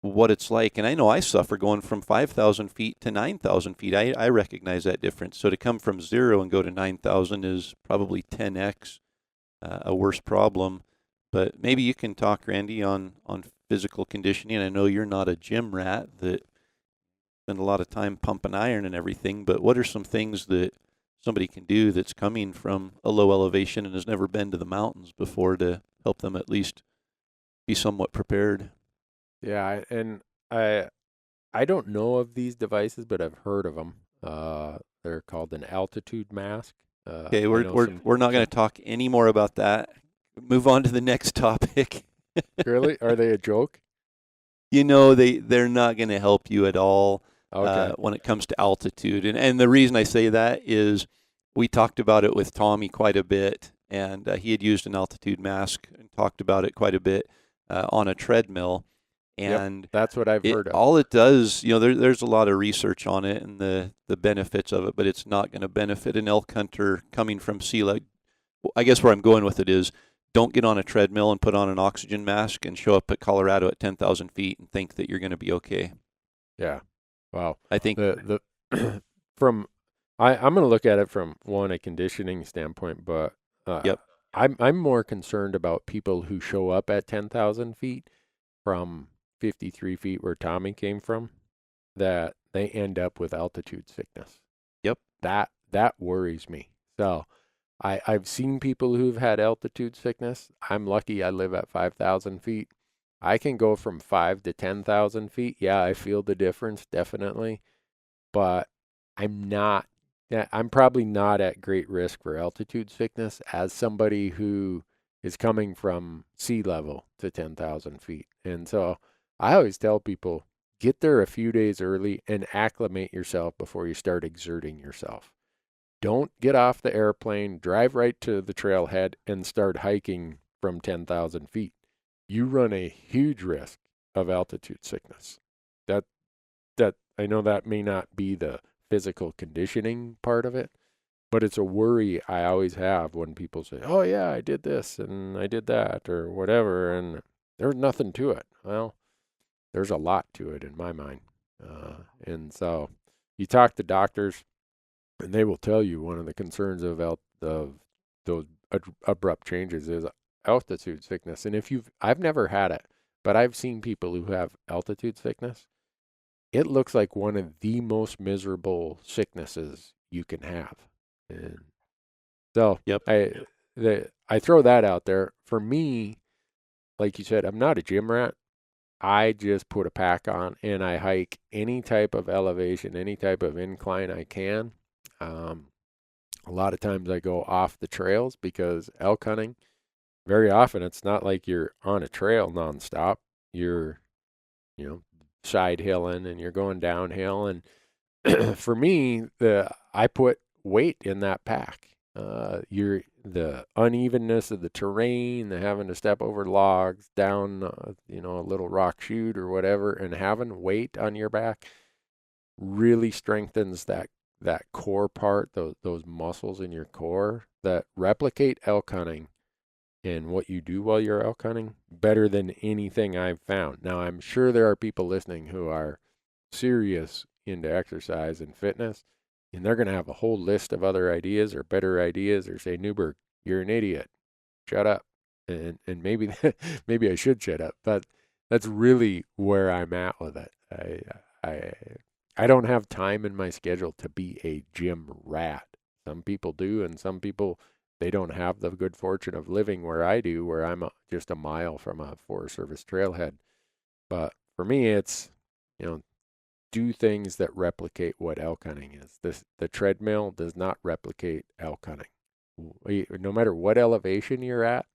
what it's like. And I know I suffer going from 5,000 feet to 9,000 feet. I recognize that difference. So to come from 0 and go to 9,000 is probably 10x a worse problem. But maybe you can talk, Randy, on physical conditioning. I know you're not a gym rat that spend a lot of time pumping iron and everything, but what are some things that somebody can do that's coming from a low elevation and has never been to the mountains before to help them at least be somewhat prepared? Yeah, and I don't know of these devices, but I've heard of them. They're called an altitude mask. Okay, we're not going to talk any more about that. Move on to the next topic. Really? Are they a joke? They're not going to help you at all. Okay. When it comes to altitude. And the reason I say that is we talked about it with Tommy quite a bit, and he had used an altitude mask and talked about it quite a bit on a treadmill. And that's what I've heard of. All it does, there's a lot of research on it and the benefits of it, but it's not going to benefit an elk hunter coming from sea level. I guess where I'm going with it is don't get on a treadmill and put on an oxygen mask and show up at Colorado at 10,000 feet and think that you're going to be okay. Yeah. Wow. I think I'm going to look at it from a conditioning standpoint, but I'm more concerned about people who show up at 10,000 feet from 53 feet where Tommy came from, that they end up with altitude sickness. Yep. That worries me. So I've seen people who've had altitude sickness. I'm lucky I live at 5,000 feet. I can go from 5 to 10,000 feet. Yeah, I feel the difference, definitely. But I'm probably not at great risk for altitude sickness as somebody who is coming from sea level to 10,000 feet. And so I always tell people, get there a few days early and acclimate yourself before you start exerting yourself. Don't get off the airplane, drive right to the trailhead, and start hiking from 10,000 feet. You run a huge risk of altitude sickness. That I know that may not be the physical conditioning part of it, but it's a worry I always have when people say, oh yeah, I did this and I did that or whatever, and there's nothing to it. Well, there's a lot to it in my mind. And so you talk to doctors and they will tell you one of the concerns of those abrupt changes is altitude sickness. And I've never had it, but I've seen people who have altitude sickness. It looks like one of the most miserable sicknesses you can have. And so I throw that out there. For me, like you said, I'm not a gym rat. I just put a pack on and I hike any type of elevation, any type of incline I can. A lot of times I go off the trails because elk hunting, very often it's not like you're on a trail nonstop. You're, side hilling and you're going downhill. And for me, I put weight in that pack. the unevenness of the terrain, the having to step over logs, down, a little rock chute or whatever, and having weight on your back really strengthens that core part, those muscles in your core that replicate elk hunting and what you do while you're elk hunting better than anything I've found. Now, I'm sure there are people listening who are serious into exercise and fitness, and they're going to have a whole list of other ideas or better ideas, or say, Newberg, you're an idiot. Shut up. And maybe maybe I should shut up, but that's really where I'm at with it. I don't have time in my schedule to be a gym rat. Some people do, and some people, they don't have the good fortune of living where I do, where I'm just a mile from a Forest Service trailhead. But for me, it's, do things that replicate what elk hunting is. The treadmill does not replicate elk hunting. No matter what elevation you're at,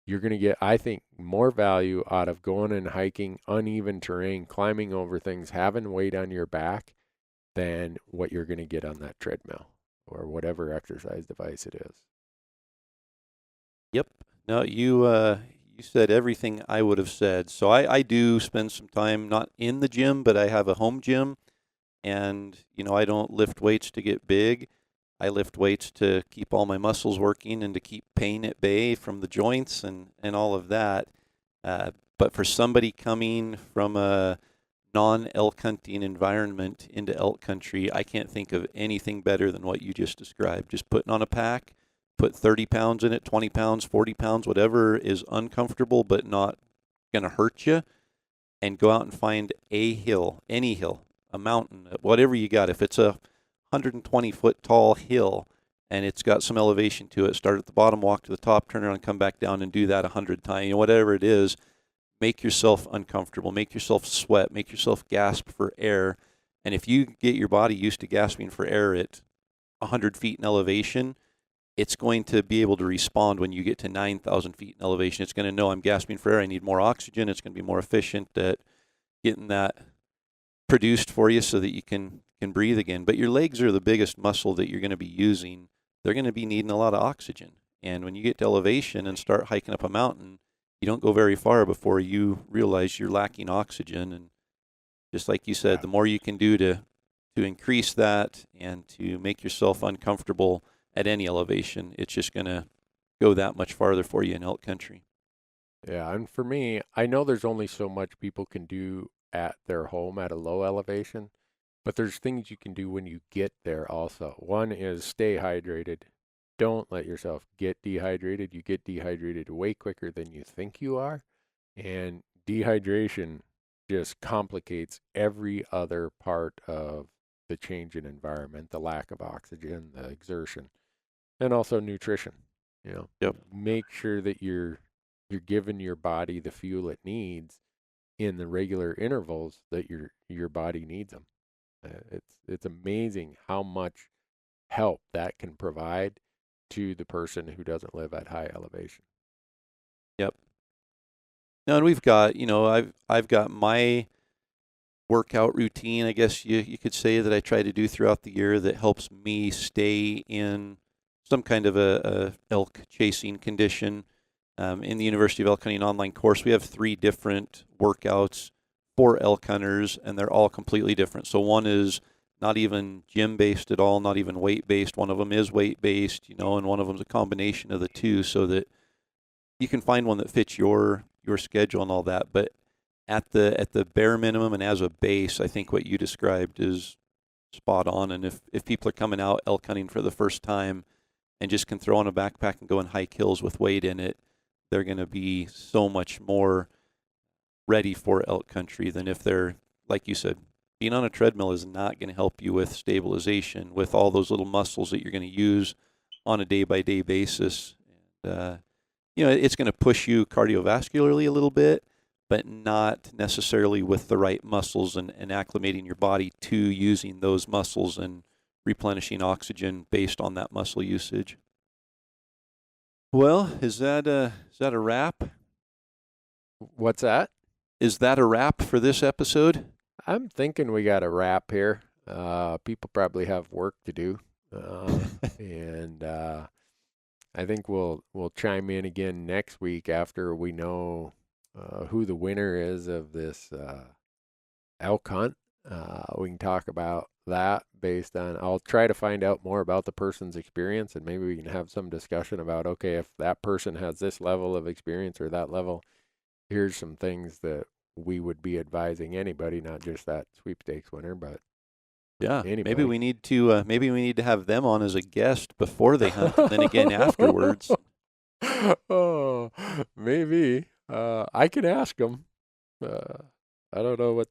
you're going to get, I think, more value out of going and hiking uneven terrain, climbing over things, having weight on your back than what you're going to get on that treadmill or whatever exercise device it is. Yep. No, you said everything I would have said. So I do spend some time not in the gym, but I have a home gym, and I don't lift weights to get big. I lift weights to keep all my muscles working and to keep pain at bay from the joints and all of that. But for somebody coming from a non-elk hunting environment into elk country, I can't think of anything better than what you just described. Just putting on a pack, put 30 pounds in it, 20 pounds, 40 pounds, whatever is uncomfortable but not going to hurt you, and go out and find a hill, any hill, a mountain, whatever you got. If it's a 120-foot tall hill and it's got some elevation to it, start at the bottom, walk to the top, turn around, come back down, and do that 100 times. Whatever it is, make yourself uncomfortable, make yourself sweat, make yourself gasp for air. And if you get your body used to gasping for air at 100 feet in elevation, it's going to be able to respond when you get to 9,000 feet in elevation. It's going to know, I'm gasping for air, I need more oxygen. It's going to be more efficient at getting that produced for you so that you can breathe again. But your legs are the biggest muscle that you're going to be using. They're going to be needing a lot of oxygen. And when you get to elevation and start hiking up a mountain, you don't go very far before you realize you're lacking oxygen. And just like you said, the more you can do to increase that and to make yourself uncomfortable at any elevation, it's just going to go that much farther for you in elk country. Yeah, and for me, I know there's only so much people can do at their home at a low elevation, but there's things you can do when you get there also. One is stay hydrated. Don't let yourself get dehydrated. You get dehydrated way quicker than you think you are, and dehydration just complicates every other part of the change in environment, the lack of oxygen, the exertion, and also nutrition. Yep. Make sure that you're giving your body the fuel it needs in the regular intervals that your body needs them. It's amazing how much help that can provide to the person who doesn't live at high elevation. Yep. Now, and we've got, I've got my workout routine, I guess you could say, that I try to do throughout the year that helps me stay in some kind of a elk chasing condition. In the University of Elk Hunting online course, we have 3 different workouts for elk hunters, and they're all completely different. So one is not even gym-based at all, not even weight-based. One of them is weight-based, and one of them is a combination of the two, so that you can find one that fits your schedule and all that. But at the bare minimum and as a base, I think what you described is spot on. And if people are coming out elk hunting for the first time and just can throw on a backpack and go and hike hills with weight in it, they're going to be so much more ready for elk country than if they're, like you said, being on a treadmill is not going to help you with stabilization, with all those little muscles that you're going to use on a day-by-day basis. And, it's going to push you cardiovascularly a little bit, but not necessarily with the right muscles and acclimating your body to using those muscles and replenishing oxygen based on that muscle usage. Well, is that a wrap? What's that? Is that a wrap for this episode? I'm thinking we got a wrap here. People probably have work to do. And I think we'll chime in again next week after we know who the winner is of this elk hunt. We can talk about that based on, I'll try to find out more about the person's experience, and maybe we can have some discussion about, okay, if that person has this level of experience or that level, here's some things that we would be advising anybody, not just that sweepstakes winner, but Yeah, anybody. maybe we need to have them on as a guest before they hunt, and then again afterwards. Oh, maybe. I can ask them. I don't know what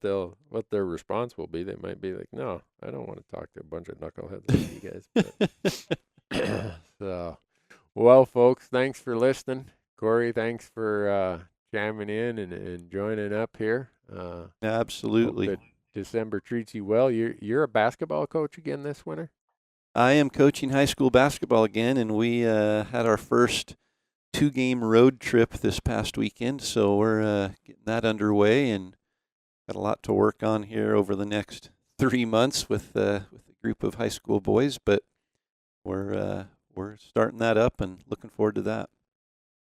their response will be. They might be like, "No, I don't want to talk to a bunch of knuckleheads like you guys." So, well, folks, thanks for listening. Corey, thanks for chiming in and joining up here. Absolutely. Hope that December treats you well. You're a basketball coach again this winter? I am coaching high school basketball again, and we had our first 2-game road trip this past weekend, so we're getting that underway and got a lot to work on here over the next 3 months with a group of high school boys, but we're starting that up and looking forward to that.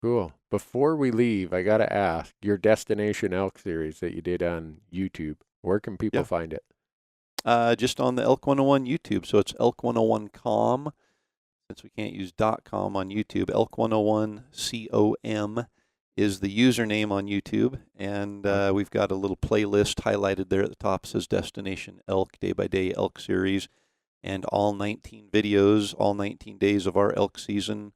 Cool. Before we leave, I got to ask, your Destination Elk series that you did on YouTube, where can people find it? Just on the Elk 101 YouTube, so it's Elk101.com. Since we can't use .com on YouTube, Elk101.com is the username on YouTube, and we've got a little playlist highlighted there at the top. It says Destination Elk, day-by-day elk series, and all 19 videos, all 19 days of our elk season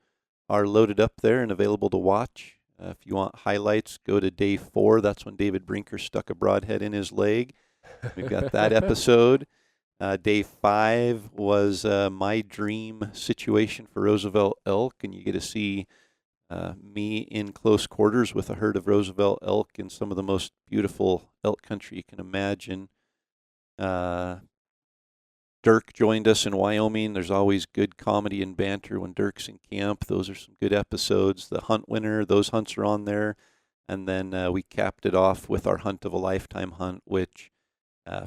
are loaded up there and available to watch. If you want highlights, go to day 4. That's when David Brinker stuck a broadhead in his leg. We've got that episode. Day 5 was my dream situation for Roosevelt elk, and you get to see me in close quarters with a herd of Roosevelt elk in some of the most beautiful elk country you can imagine. Dirk joined us in Wyoming. There's always good comedy and banter when Dirk's in camp. Those are some good episodes. The hunt winner, those hunts are on there. And then we capped it off with our hunt of a lifetime hunt, which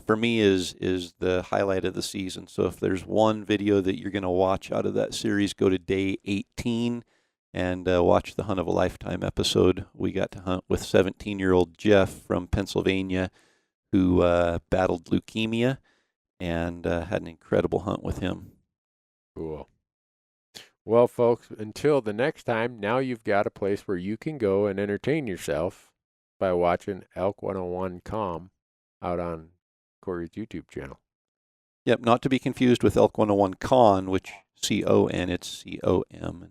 for me is the highlight of the season. So if there's one video that you're going to watch out of that series, go to day 18 and watch the Hunt of a Lifetime episode. We got to hunt with 17-year-old Jeff from Pennsylvania, who battled leukemia, and had an incredible hunt with him. Cool. Well, folks, until the next time, now you've got a place where you can go and entertain yourself by watching Elk101.com out on Corey's YouTube channel. Yep, not to be confused with Elk 101 Con, which C-O-N, it's C-O-M.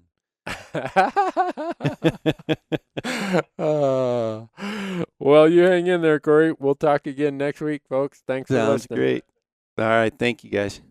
Well, you hang in there, Corey. We'll talk again next week, folks. Thanks for listening. Sounds great. All right, thank you, guys.